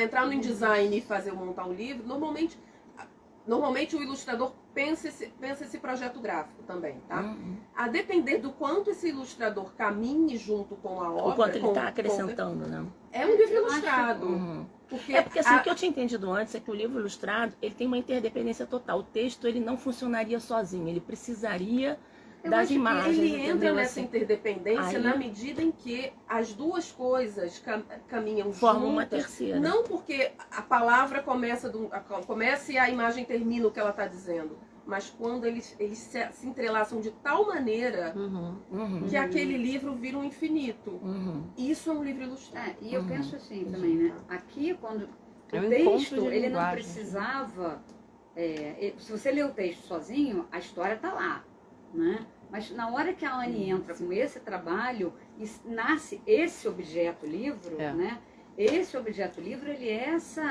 entrar no InDesign e montar um livro, normalmente o ilustrador pensa esse projeto gráfico também, tá? A depender do quanto esse ilustrador caminhe junto com a obra... O quanto ele está acrescentando, né? É um livro ilustrado. Porque assim, o que eu tinha entendido antes é que o livro ilustrado, ele tem uma interdependência total. O texto, ele não funcionaria sozinho, ele precisaria das imagens. Ele entra entendeu? nessa Assim, interdependência aí- na medida em que as duas coisas caminham forma uma juntas. terceira. Não porque a palavra começa e a imagem termina o que ela está dizendo, mas quando eles se entrelaçam de tal maneira que aquele livro vira um infinito. Isso é um livro ilustrado. E eu penso assim também, né? Aqui, quando É um o encontro texto, de ele não linguagem. precisava... se você lê o texto sozinho, a história está lá, né? Mas na hora que a Anne entra com esse trabalho, nasce esse objeto livro, né? Esse objeto livro, ele é esse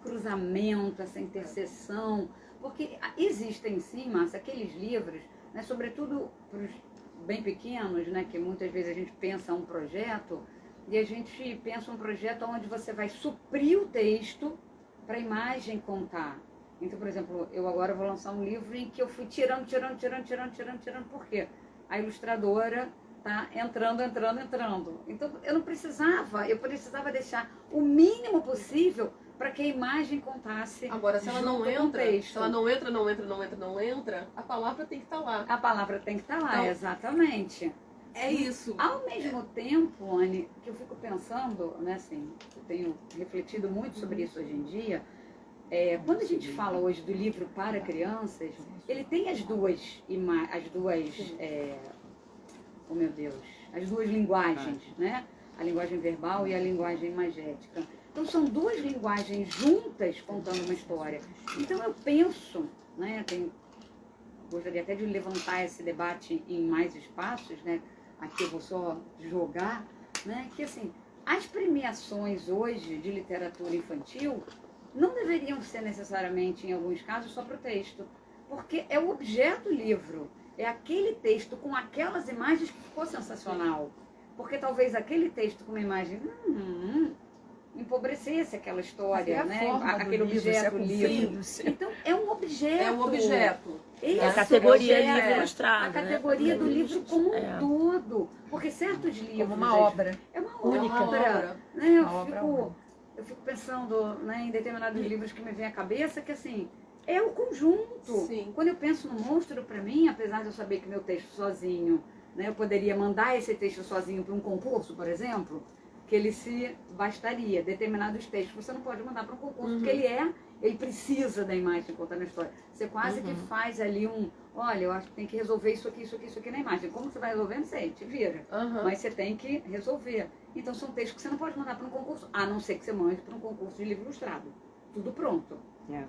cruzamento, essa interseção, porque existem sim, Márcia, aqueles livros, né? Sobretudo para os bem pequenos, né? Que muitas vezes a gente pensa um projeto e a gente pensa um projeto onde você vai suprir o texto para a imagem contar. Então, por exemplo, eu agora vou lançar um livro em que eu fui tirando. Por quê? A ilustradora tá entrando. Então, eu precisava deixar o mínimo possível para que a imagem contasse. Agora, se ela não entra, texto. se ela não entra, a palavra tem que estar lá. A palavra tem que estar lá, Então, exatamente. É isso. Ao mesmo tempo, Anne, que eu fico pensando, né, assim, eu tenho refletido muito sobre isso hoje em dia. Quando a gente fala hoje do livro para crianças, ele tem as duas linguagens, né? A linguagem verbal e a linguagem imagética. Então são duas linguagens juntas contando uma história. Então eu penso, né? Gostaria até de levantar esse debate em mais espaços, né? Aqui eu vou só jogar, né? Que assim, as premiações hoje de literatura infantil não deveriam ser necessariamente, em alguns casos, só para o texto. Porque é o objeto livro. É aquele texto com aquelas imagens que ficou sensacional. Porque talvez aquele texto com uma imagem empobrecesse aquela história, né? Aquele objeto livro. Então, é um objeto. É um objeto. A categoria livro ilustrado. A categoria do livro como um todo. Porque certos livros... Como uma obra. É uma Única. obra. Né? Eu fico pensando, né, em determinados livros que me vem à cabeça que, assim, é o conjunto. Sim. Quando eu penso no monstro, para mim, apesar de eu saber que meu texto sozinho, né, eu poderia mandar esse texto sozinho para um concurso, por exemplo, que ele se bastaria. Determinados textos você não pode mandar para um concurso, porque ele precisa da imagem contando a história. Você quase que faz ali olha, eu acho que tem que resolver isso aqui na imagem. Como você vai resolver, não sei, te vira. Mas você tem que resolver. Então são textos que você não pode mandar para um concurso, a não ser que você mande para um concurso de livro ilustrado. Tudo pronto. Né?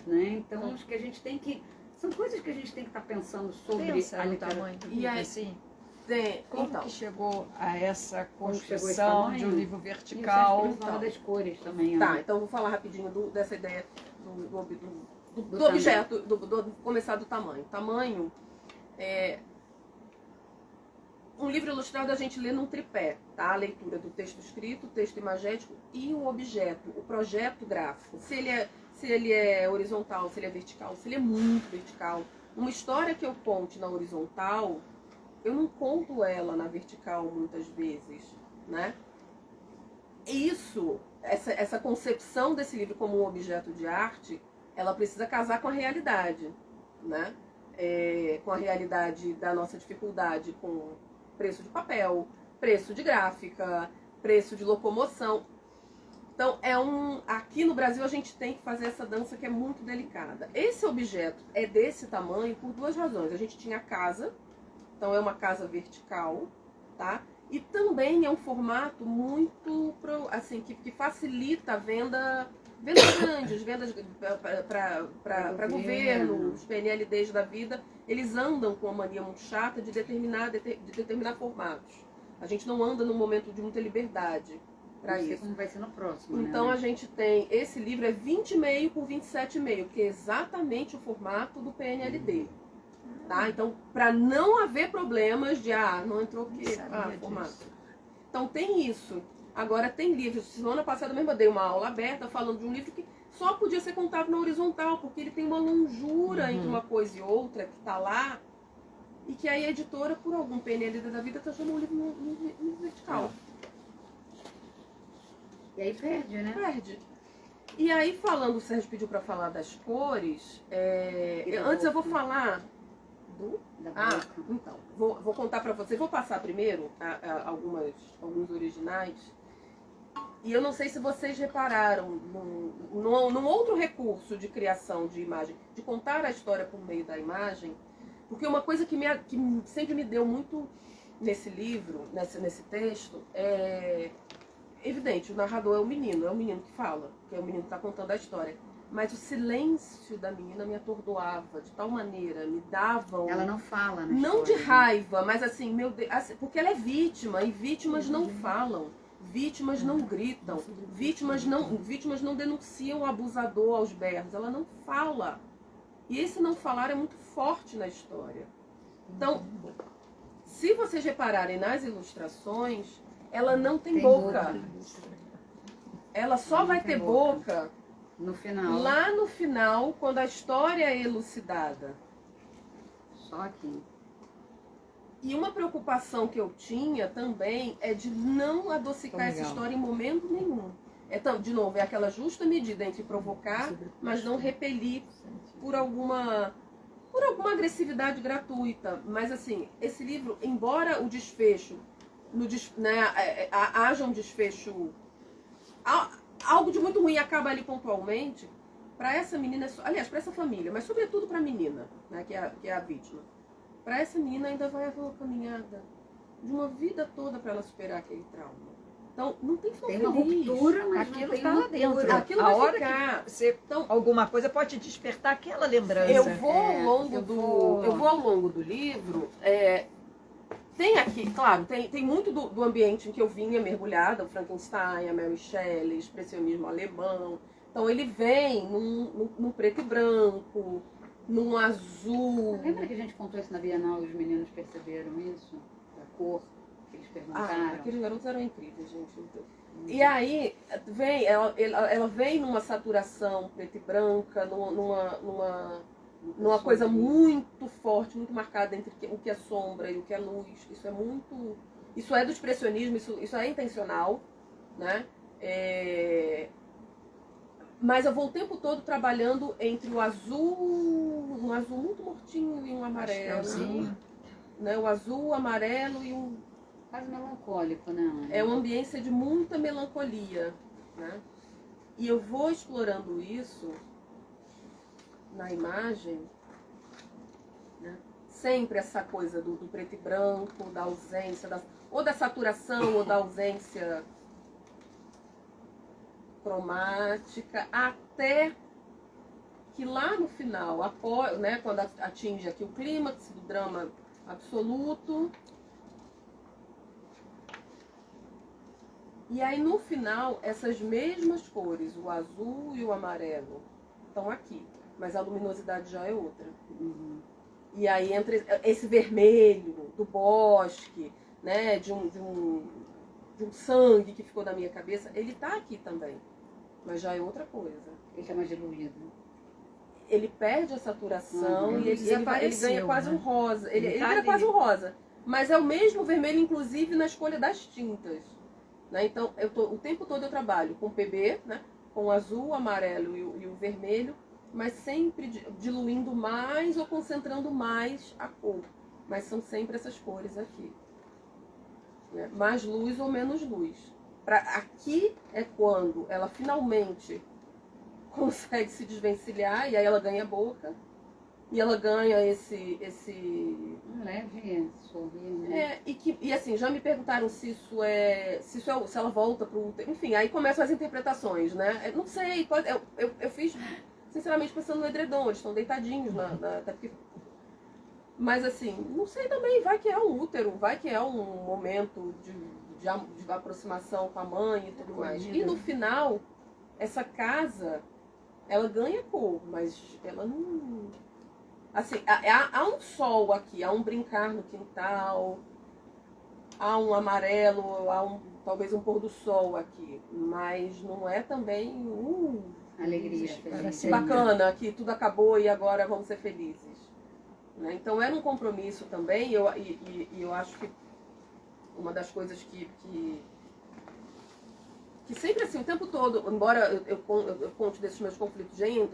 Então acho que a gente tem que... São coisas que a gente tem que estar pensando sobre a literatura. Tamanho do livro, assim? Como Então, que chegou a essa Como chegou esse construção tamanho? de um livro E vertical? você fala das cores também. tá, Né? então eu vou falar rapidinho dessa ideia do Do objeto, começar do tamanho. Tamanho um livro ilustrado a gente lê num tripé, tá? A leitura do texto escrito, o texto imagético e o objeto, o projeto gráfico. Se ele é horizontal, se ele é vertical, se ele é muito vertical. Uma história que eu conte na horizontal, eu não conto ela na vertical muitas vezes, né? Essa concepção desse livro como um objeto de arte, ela precisa casar com a realidade, né? Com a realidade da nossa dificuldade com preço de papel, preço de gráfica, preço de locomoção. Então, aqui no Brasil a gente tem que fazer essa dança que é muito delicada. Esse objeto é desse tamanho por duas razões. A gente tinha casa, então é uma casa vertical, tá? E também é um formato muito, assim, que facilita a vendas grandes, vendas para governos, PNLDs da vida. Eles andam com uma mania muito chata de determinar formatos. A gente não anda num momento de muita liberdade para isso. Como vai ser no próximo, então, né? a gente tem, esse livro é 20,5 por 27,5, que é exatamente o formato do PNLD. Tá? Então, para não haver problemas de, não entrou aqui, formato. Então, tem isso. Agora, tem livros. Semana passada mesmo eu dei uma aula aberta falando de um livro que só podia ser contado na horizontal, porque ele tem uma longura entre uma coisa e outra que está lá, e que aí a editora, por algum PNLD da vida, transformou o livro no vertical. E aí perde, né? Perde. E aí, falando, o Sérgio pediu para falar das cores, antes eu vou falar Da Ah, boca. então, vou contar para você. Vou passar primeiro alguns originais. E eu não sei se vocês repararam num outro recurso de criação de imagem, de contar a história por meio da imagem, porque uma coisa que sempre me deu muito nesse livro, nesse texto, é evidente, o narrador é o menino que fala, que é o menino que está contando a história. Mas o silêncio da menina me atordoava de tal maneira, me davam... Ela não fala, né? Não de raiva, mas assim, meu Deus, assim, porque ela é vítima, e vítimas não falam, vítimas não gritam, vítimas não denunciam o abusador aos berros, ela não fala. E esse não falar é muito forte na história. Então, se vocês repararem nas ilustrações, ela não tem boca. Ela só vai ter boca no final. Lá no final, quando a história é elucidada. Só aqui. E uma preocupação que eu tinha também é de não adocicar essa história em momento nenhum. De novo, é aquela justa medida entre provocar, mas não repelir por alguma agressividade gratuita. Mas assim, esse livro, embora o desfecho, haja um desfecho, algo de muito ruim acaba ali pontualmente, para essa menina, aliás, para essa família, mas sobretudo para a menina, né, que é a vítima. Para essa menina ainda vai haver uma caminhada de uma vida toda para ela superar aquele trauma. Então, não tem final feliz. Tem uma ruptura, mas aquilo está lá dentro. Aquilo a vai hora ficar. Que você, então, alguma coisa pode te despertar aquela lembrança. Eu vou ao longo do livro. Tem aqui, claro, tem muito do ambiente em que eu vinha mergulhada, o Frankenstein, a Mary Shelley, expressionismo alemão. Então ele vem num preto e branco, num azul. Lembra que a gente contou isso na Bienal e os meninos perceberam isso? Da cor que eles perguntaram? Aqueles garotos eram incríveis, gente. E aí, ela vem numa saturação preta e branca, numa coisa muito forte, muito marcada entre o que é sombra e o que é luz. Isso é do expressionismo, isso é intencional, né? Mas eu vou o tempo todo trabalhando entre um azul muito mortinho e um amarelo, né? O azul, o amarelo e um quase melancólico, né? É uma ambiência de muita melancolia, né? E eu vou explorando isso na imagem, né? Sempre essa coisa do preto e branco, da ausência, ou da saturação, ou da ausência cromática, até que lá no final, né, quando atinge aqui o clímax do drama absoluto, e aí no final essas mesmas cores, o azul e o amarelo, estão aqui, mas a luminosidade já é outra. E aí entre esse vermelho do bosque, né, de um sangue que ficou na minha cabeça, ele está aqui também. Mas já é outra coisa. Ele é mais diluído. Ele perde a saturação e ele ganha quase um rosa. Ele vira quase um rosa. Mas é o mesmo vermelho, inclusive, na escolha das tintas. Né? Então, o tempo todo eu trabalho com PB, né? Com o azul, o amarelo e o vermelho, mas sempre diluindo mais ou concentrando mais a cor. Mas são sempre essas cores aqui. Né? Mais luz ou menos luz. Aqui é quando ela finalmente consegue se desvencilhar e aí ela ganha a boca e ela ganha esse leve sorriso, né? E assim, já me perguntaram se ela volta pro útero, enfim, aí começam as interpretações, né? Não sei, eu fiz sinceramente pensando no edredom, eles estão deitadinhos até porque, mas assim, não sei também, vai que é um útero, vai que é um momento de aproximação com a mãe e tudo mais. E no final, essa casa, ela ganha cor, mas ela não... Assim, há um sol aqui, há um brincar no quintal, há um amarelo, há talvez um pôr do sol aqui, mas não é tambtambém alegria, bacana, que tudo acabou e agora vamos ser felizes. Né? Então era um compromisso também, e eu acho que uma das coisas que sempre assim, o tempo todo, embora eu conte desses meus conflitos em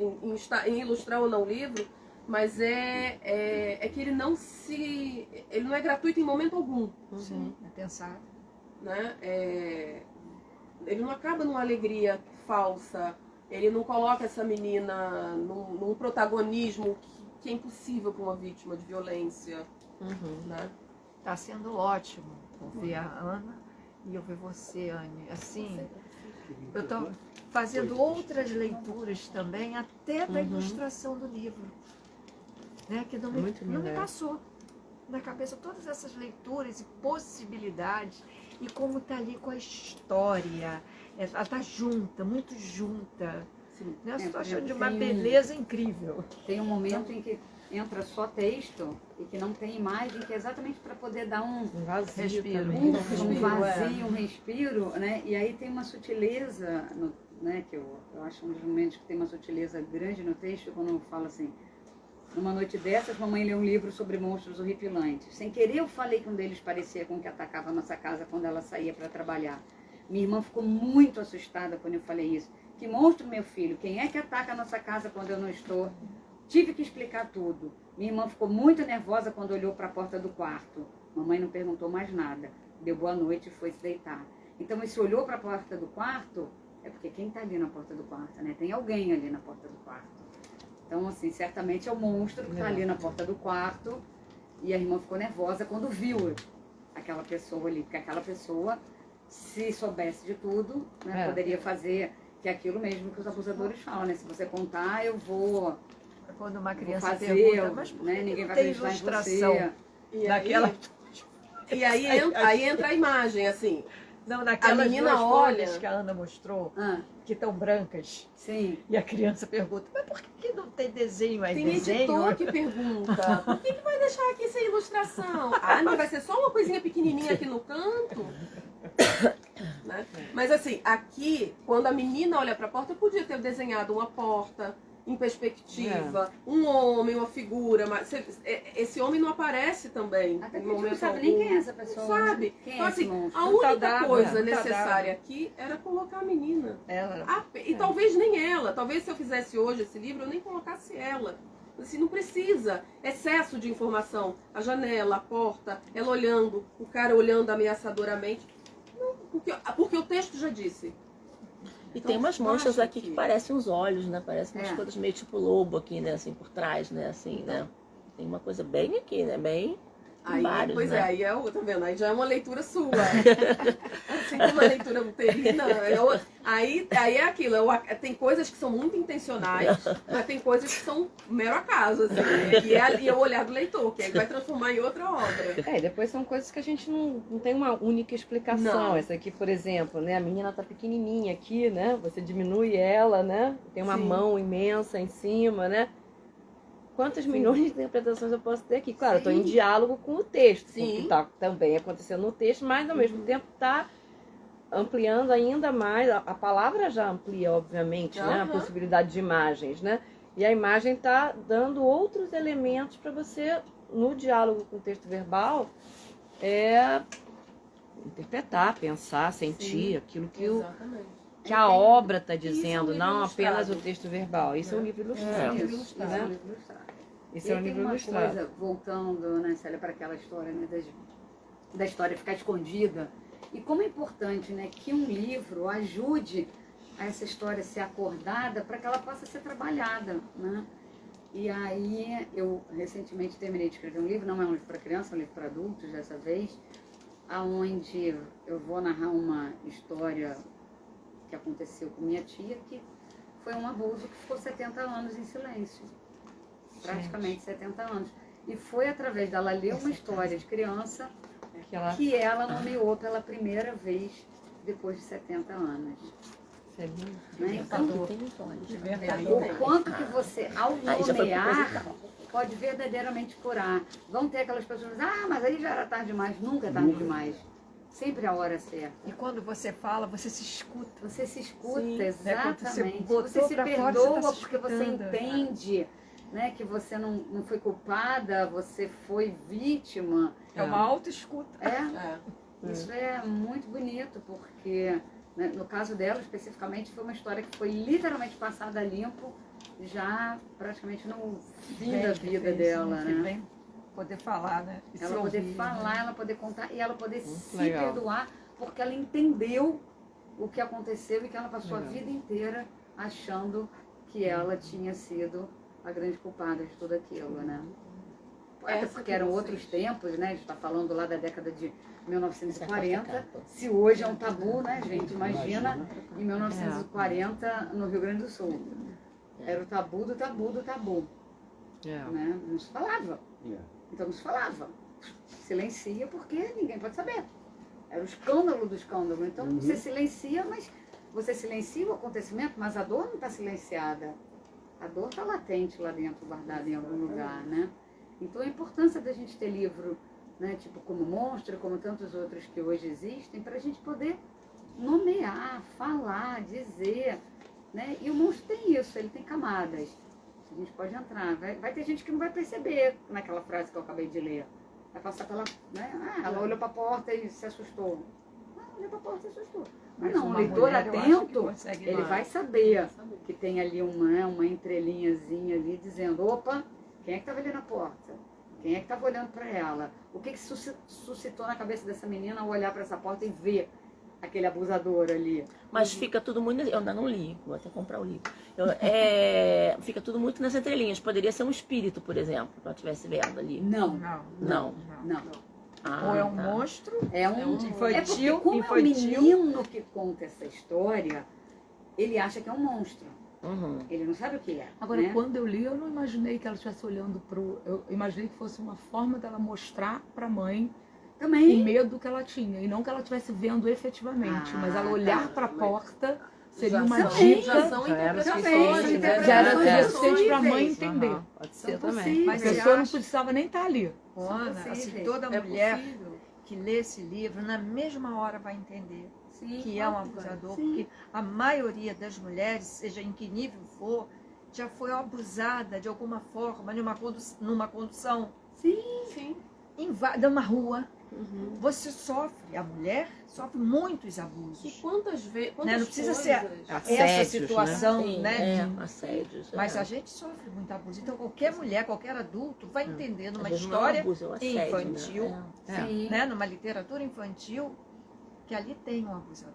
ilustrar ou não o livro, mas é que ele não é gratuito em momento algum. Sim, é pensado. Né? Ele não acaba numa alegria falsa, ele não coloca essa menina num protagonismo que é impossível para uma vítima de violência. Né? Tá sendo ótimo ouvir a Ana e ouvir você, Anne. Assim, eu estou fazendo outras leituras também, até da ilustração do livro, né? Que não me passou na cabeça todas essas leituras e possibilidades, e como está ali com a história. Ela está junta, muito junta. Né? Estou achando de uma beleza incrível. Tem um momento em que entra só texto e que não tem imagem, que é exatamente para poder dar um vazio respiro. também. um vazio, um respiro, né? E aí tem uma sutileza, né? Que eu acho um dos momentos que tem uma sutileza grande no texto, quando eu falo assim: numa noite dessas, mamãe leu um livro sobre monstros horripilantes. Sem querer eu falei que um deles parecia com o que atacava a nossa casa quando ela saía para trabalhar. Minha irmã ficou muito assustada quando eu falei isso. Que monstro, meu filho? Quem é que ataca a nossa casa quando eu não estou? Tive que explicar tudo. Minha irmã ficou muito nervosa quando olhou para a porta do quarto. Mamãe não perguntou mais nada. Deu boa noite e foi se deitar. Então, esse olhou para a porta do quarto, é porque quem está ali na porta do quarto, né? Tem alguém ali na porta do quarto. Então, assim, certamente é o monstro que está ali na porta do quarto. E a irmã ficou nervosa quando viu aquela pessoa ali. Porque aquela pessoa, se soubesse de tudo, né, poderia fazer que é aquilo mesmo que os abusadores falam, né? Se você contar, eu vou... Quando uma criança fazer, pergunta, mas por né? que Ninguém não vai tem acreditar em ilustração você. naquela... E aí entra a imagem, assim. Não, naquelas menina duas olha- folhas que a Ana mostrou, Ah, que estão brancas. sim. E a criança pergunta, mas por que não tem desenho aí? Tem Desenho? editor que pergunta, por que vai deixar aqui sem ilustração? Ah, não vai ser só uma coisinha pequenininha aqui no canto? Né? Mas assim, aqui, quando a menina olha para a porta, eu podia ter desenhado uma porta em perspectiva, um homem, uma figura, mas esse homem não aparece também. Até em porque a gente não momento sabe algum. nem quem é essa pessoa. Não sabe. Né? Quem Então, é esse assim, monstro? a Não tá única dado, coisa não tá necessária dado. aqui era colocar a menina. Ela. E talvez nem ela. Talvez se eu fizesse hoje esse livro, eu nem colocasse ela. Assim, não precisa. Excesso de informação. A janela, a porta, ela olhando, o cara olhando ameaçadoramente. Não, porque o texto já disse. E Então, tem umas manchas acho aqui que parecem os olhos, né? Parecem umas É. coisas meio tipo lobo aqui, né? Assim, por trás, né? Assim, né? Tem uma coisa bem aqui, né? Bem... Aí, vários, pois né? é, aí tá vendo? Aí já é uma leitura sua. Assim como uma leitura uterina, aí é aquilo. Tem coisas que são muito intencionais, mas tem coisas que são mero acaso, assim. E é o olhar do leitor, que aí vai transformar em outra obra. E depois são coisas que a gente não tem uma única explicação. Não. Essa aqui, por exemplo, né? A menina tá pequenininha aqui, né? Você diminui ela, né? Tem uma Sim. mão imensa em cima, né? Quantas milhões de interpretações eu posso ter aqui? Claro, eu estou em diálogo com o texto, com o que Sim. está também acontecendo no texto, mas ao mesmo tempo está ampliando ainda mais. A palavra já amplia, obviamente, né? A Aham. possibilidade de imagens, né? E a imagem está dando outros elementos para você, no diálogo com o texto verbal, interpretar, pensar, sentir aquilo que Exatamente. que a obra está Isso é um dizendo, livro não ilustrado. apenas o texto verbal. Isso é um livro ilustrado. Isso, Isso, isso é um livro ilustrado. Isso E é um tem livro uma ilustrado. coisa, voltando, né, Célia, para aquela história, né, da história ficar escondida. E como é importante, né, que um livro ajude a essa história ser acordada para que ela possa ser trabalhada, né? E aí, eu recentemente terminei de escrever um livro, não é um livro para criança, é um livro para adultos dessa vez, aonde eu vou narrar uma história que aconteceu com minha tia, que foi um abuso que ficou 70 anos em silêncio. Praticamente 70 anos. E foi através dela ler uma história de criança que ela nomeou pela primeira vez depois de 70 anos. Né? Então, o quanto que você, ao Aí já foi nomear, proposital. pode verdadeiramente curar. Vão ter aquelas pessoas que dizem, mas aí já era tarde demais. Nunca é tarde demais. Sempre a hora certa. E quando você fala, você se escuta. Você se escuta, Sim, né? Quando você exatamente. botou Você se pra fora, perdoa você tá se porque você escutando. entende, né, que você não foi culpada, você foi vítima. É uma autoescuta. Isso é muito bonito, porque, né, no caso dela, especificamente, foi uma história que foi literalmente passada a limpo já praticamente no fim da vida dela, né? Poder falar, né? E Ela se poder ouvir, falar, né? ela poder contar e ela poder se legal. perdoar, porque ela entendeu o que aconteceu e que ela passou a Legal. vida inteira achando que ela tinha sido a grande culpada de tudo aquilo, né? Até Essa porque que eram vocês- outros tempos, né? A gente está falando lá da década de 1940. Se hoje é um tabu, né, gente? Imagina em 1940 no Rio Grande do Sul. Era o tabu do tabu do tabu, É. né? Não se falava. É. Então não se falava. Silencia porque ninguém pode saber. Era o escândalo do escândalo. Então você silencia, mas você silencia o acontecimento, mas a dor não está silenciada. A dor está latente lá dentro, guardada em algum lugar, né? Então a importância da gente ter livro, né, tipo como Monstro, como tantos outros que hoje existem, para a gente poder nomear, falar, dizer, né? E o monstro tem isso, ele tem camadas. A gente pode entrar. Vai ter gente que não vai perceber naquela frase que eu acabei de ler. Vai passar pela, né? Ah, ela olhou para a porta e se assustou. Ah, olhou para a porta e se assustou. Mas não, o uma leitor mulher, eu acho que atento, consegue ele mais. vai saber que tem ali uma entrelinhazinha ali dizendo, opa, quem é que estava ali na porta? Quem é que estava olhando para ela? O que suscitou na cabeça dessa menina ao olhar para essa porta e ver aquele abusador ali? Mas fica tudo muito. Eu ainda não li, vou até comprar o livro. Fica tudo muito nas entrelinhas. Poderia ser um espírito, por exemplo, que eu estivesse vendo ali. Não, Não. não. Ah, Ou é um tá. monstro, É um infantil, é porque como infantil. é o menino que conta essa história, ele acha que é um monstro. Uhum. Ele não sabe o que é. Agora, né? quando eu li, eu não imaginei que ela estivesse olhando pro... Eu imaginei que fosse uma forma dela mostrar pra mãe o Também. medo que ela tinha. E não que ela estivesse vendo efetivamente. Ah, mas ela olhar tá. pra porta seria Já uma são- dica. Já são Já era interpretações, suficiente, né? Já era interpretações suficiente pra mãe possíveis. entender. Aham, pode ser São também. possíveis. A Mas você pessoa não acha- precisava nem estar ali. Ana, possíveis. assim, toda É mulher possível. que lê esse livro, na mesma hora vai entender Sim, que é um claro que vai. abusador, Sim. porque a maioria das mulheres, seja em que nível for, já foi abusada de alguma forma, numa condução, Sim. numa rua. Uhum. Você sofre, a mulher sofre muitos E abusos. quantas vezes. Né? Não precisa ser essa Assédios, situação, Sim, né? assédios. Mas a gente sofre muito abuso. Então qualquer mulher, qualquer adulto vai entender numa Às vezes não é um história abuso, é um assédio, infantil, né? É. Sim. né, numa literatura infantil, que ali tem um abusador.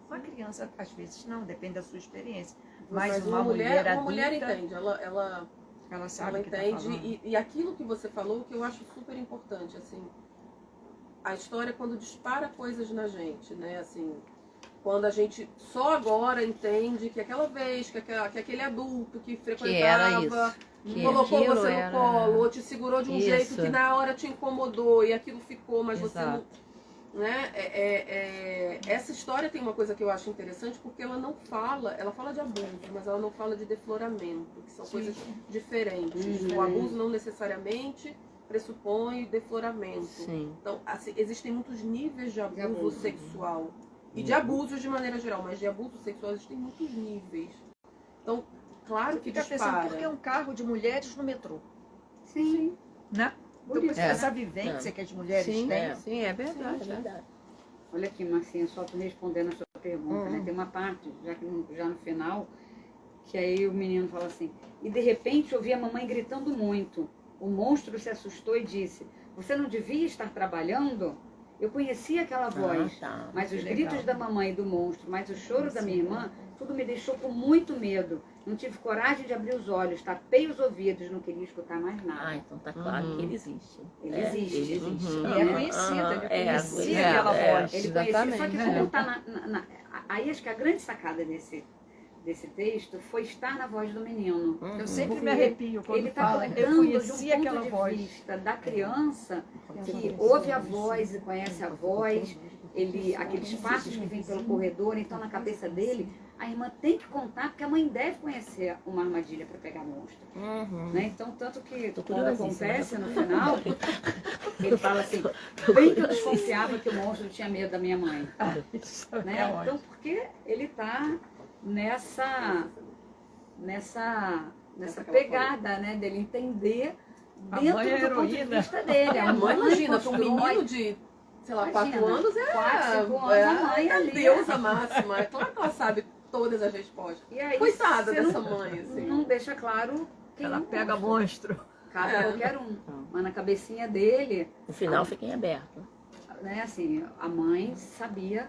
Uma criança, às vezes, não, depende da sua experiência. Mas uma mulher uma adulta, mulher entende, ela ela sabe ela o que tá entende falando. e aquilo que você falou que eu acho super importante, assim, a história quando dispara coisas na gente, né, assim, quando a gente só agora entende que aquela vez, que aquele adulto que era frequentava, Que colocou aquilo você era- no colo, ou te segurou de um jeito Isso. que na hora te incomodou e aquilo ficou, mas você Exato. não... Né? Essa história tem uma coisa que eu acho interessante porque ela não fala, ela fala de abuso, mas ela não fala de defloramento, que são coisas diferentes. Uhum. O abuso não necessariamente pressupõe defloramento. Sim. Então, assim, existem muitos níveis de abuso, abuso. sexual e de abusos de maneira geral, mas de abuso sexual existem muitos níveis. Então, claro Você que fica pensando, dispara. por que um carro de mulheres no metrô? Sim. Né? Então, Por isso. essa vivência que as mulheres Sim, têm. sim, é verdade. É verdade. Olha aqui, Marcinha, só tu respondendo a sua pergunta, né? Tem uma parte, já no final, que aí o menino fala assim, e de repente ouvi a mamãe gritando muito. O monstro se assustou e disse, você não devia estar trabalhando? Eu conhecia aquela voz, tá. mas os Que gritos legal. da mamãe e do monstro, mas o choro da minha irmã, tudo me deixou com muito medo. Não tive coragem de abrir os olhos, tapei os ouvidos, não queria escutar mais nada. Ah, então tá claro Uhum. que ele existe. Ele existe. Ele existe. Uhum. E é conhecido, ele conhecia é, aquela é. voz. Ele conhecia, só que Exatamente. como tá aí acho que a grande sacada desse texto foi estar na voz do menino. Eu sempre Porque me arrepio quando Ele está fala, eu contando de um conhecia ponto aquela de voz. vista da criança que ouve a voz e conhece a voz, aqueles passos que vêm pelo corredor, então na cabeça dele, a irmã tem que contar, porque a mãe deve conhecer uma armadilha para pegar monstro. Uhum. Né? Então, tanto que Tô quando curiosíssima. acontece no final, ele fala assim, bem que eu desconfiava que o monstro tinha medo da minha mãe. Isso Né? é ótimo. Então, porque ele está nessa pegada, né, dele entender A dentro mãe é do ponto de heroína. vista dele. A mãe, imagina, para um constrói- menino de, sei lá, Imagina, 4 anos 4, 5 anos, é a mãe a ali. deusa máxima. É claro que ela sabe todas as respostas. E aí, Coitada você dessa não, mãe, assim. não deixa claro quem Ela é o pega monstro. Cabe É. a qualquer um. Mas na cabecinha dele, No final fica em aberto. né, assim, a mãe sabia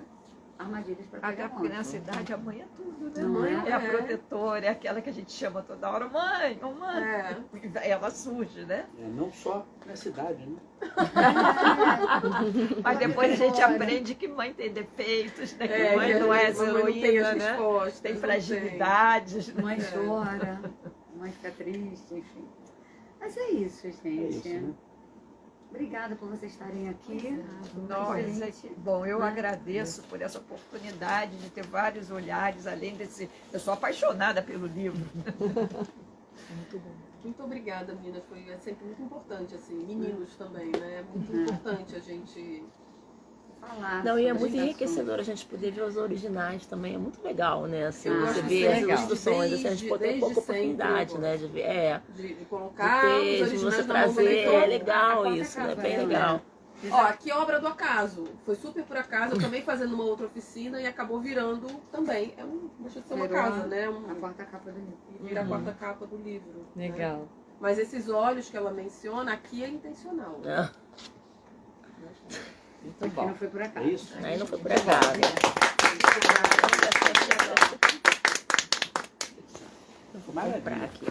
armadilhas para Até pegar porque monstro. nessa idade a mãe é tudo, né? Não Mãe é? é a protetora, é aquela que a gente chama toda hora, mãe, ô mãe. É. Ela surge, né? Não só nessa idade, né? Mas depois a gente aprende que mãe tem defeitos, né? Que mãe que não é a mamãe não tem as heroína, né? respostas, Tem não fragilidades. Né? Mãe chora, mãe fica triste, enfim. Mas é isso, gente. É isso, né? Obrigada por vocês estarem aqui. Nossa, Excelente. bom, eu agradeço por essa oportunidade de ter vários olhares, além desse. Eu sou apaixonada pelo livro. Muito bom. Muito obrigada, menina. É sempre muito importante, assim, meninos também, né? É muito importante a gente Falar Não, e é sobre muito esse enriquecedor a gente poder ver os originais também. É muito legal, né? Assim, Eu você acho vê isso as legal. ilustrações, assim, a gente poder ter Desde pouca sempre, oportunidade, né? De ver. de colocar De os ter, de originais você na mão do trazer. leitor. É legal A isso, né? porta-capa, Bem né? legal. Ó, aqui obra do acaso. Foi super por acaso, eu também fazendo uma outra oficina e acabou virando também. Deixa de ser uma Virou casa, né? a quarta capa do livro. E vira a quarta capa do livro. né? Legal. Mas esses olhos que ela menciona aqui é intencional. Ah. Muito Aqui bom. não foi por É acaso. isso? Aí não foi por acaso. Eu vou Maravilha. comprar aqui.